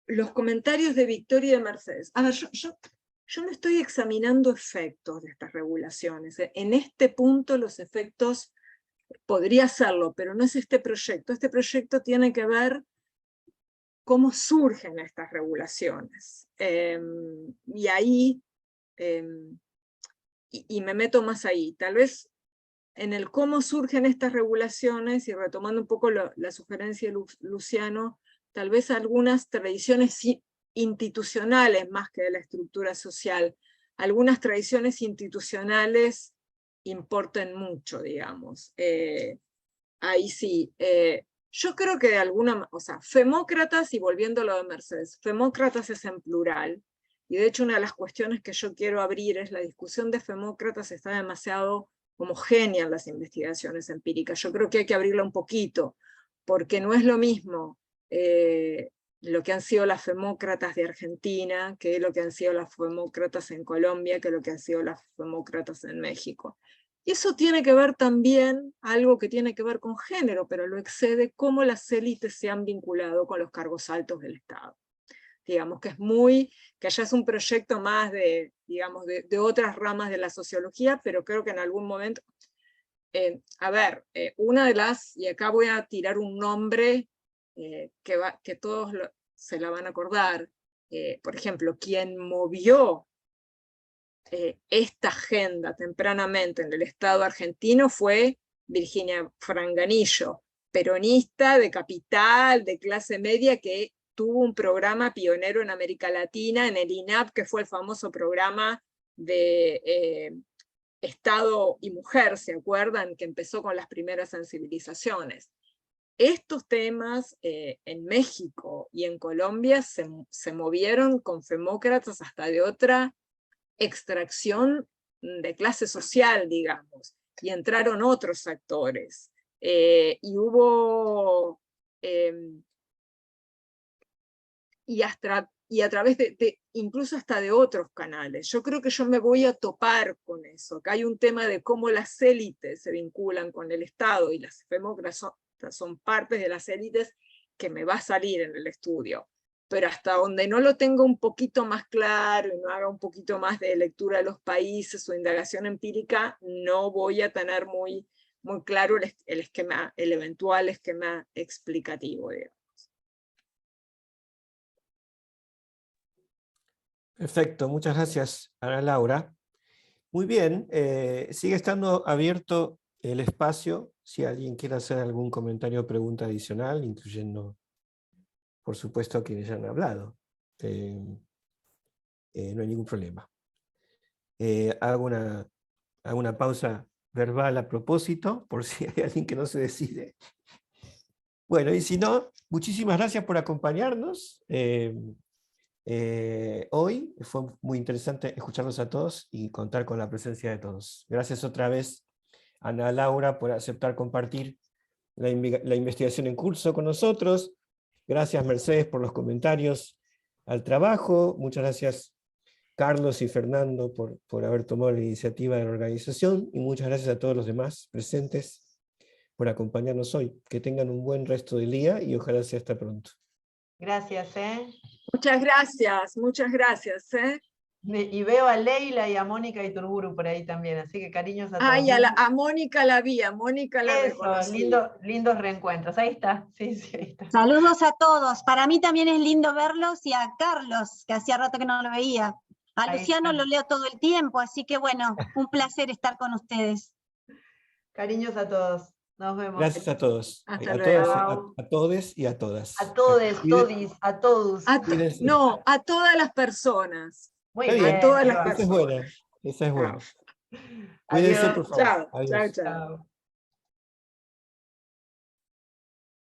Los comentarios de Victoria y de Mercedes. A ver, yo no estoy examinando efectos de estas regulaciones. En este punto los efectos podría hacerlo, pero no es este proyecto. Este proyecto tiene que ver cómo surgen estas regulaciones. Y ahí, y me meto más ahí, tal vez en el cómo surgen estas regulaciones, y retomando un poco la sugerencia de Luciano, tal vez algunas tradiciones institucionales más que de la estructura social, algunas tradiciones institucionales importan mucho, digamos. Ahí sí. Yo creo que de alguna, o sea, Femócratas, y volviendo a lo de Mercedes, Femócratas es en plural, y de hecho una de las cuestiones que yo quiero abrir es la discusión de Femócratas está demasiado homogénea en las investigaciones empíricas. Yo creo que hay que abrirla un poquito, porque no es lo mismo lo que han sido las Femócratas de Argentina, que lo que han sido las Femócratas en Colombia, que lo que han sido las Femócratas en México. Y eso tiene que ver también, algo que tiene que ver con género, pero lo excede, cómo las élites se han vinculado con los cargos altos del Estado. Digamos que es que ya es un proyecto más de, digamos, de otras ramas de la sociología, pero creo que en algún momento, una de las, y acá voy a tirar un nombre que todos se la van a acordar, por ejemplo, quien movió esta agenda tempranamente en el Estado argentino fue Virginia Franganillo, peronista de capital, de clase media, que tuvo un programa pionero en América Latina, en el INAP, que fue el famoso programa de Estado y Mujer, ¿se acuerdan? Que empezó con las primeras sensibilizaciones. Estos temas en México y en Colombia se movieron con femócratas hasta de otra extracción de clase social, digamos, y entraron otros actores. Y hubo, y a través incluso hasta de otros canales. Yo creo que yo me voy a topar con eso, que hay un tema de cómo las élites se vinculan con el Estado, y las femócratas son partes de las élites que me va a salir en el estudio. Pero hasta donde no lo tenga un poquito más claro y no haga un poquito más de lectura de los países o indagación empírica, no voy a tener muy claro el eventual esquema explicativo, digamos. Perfecto, muchas gracias, Ana Laura. Muy bien, sigue estando abierto el espacio si alguien quiere hacer algún comentario o pregunta adicional, incluyendo, por supuesto, a quienes ya han hablado. No hay ningún problema. Hago una pausa verbal a propósito, por si hay alguien que no se decide. Bueno, y si no, muchísimas gracias por acompañarnos. Hoy fue muy interesante escucharlos a todos y contar con la presencia de todos. Gracias otra vez, Ana Laura, por aceptar compartir la investigación en curso con nosotros. Gracias, Mercedes, por los comentarios al trabajo. Muchas gracias, Carlos y Fernando, por haber tomado la iniciativa de la organización, y muchas gracias a todos los demás presentes por acompañarnos hoy. Que tengan un buen resto del día y ojalá sea hasta pronto. Gracias, Muchas gracias, muchas gracias. Y veo a Leila y a Mónica Iturburu por ahí también, así que cariños a todos. Ay, a Mónica la vi, a Mónica la reconocí. Lindos reencuentros, ahí está. Sí, ahí está. Saludos a todos, para mí también es lindo verlos, y a Carlos, que hacía rato que no lo veía. A Luciano lo leo todo el tiempo, así que bueno, un placer estar con ustedes. Cariños a todos. Nos vemos. Gracias a todos. Hasta luego. A todos y a todas. A todes, todis, a todos. No, a todas las personas. Muy bien. A todas las personas. Esa es buena. Esa es buena. Cuídense, por favor. Chao, Adiós. chao.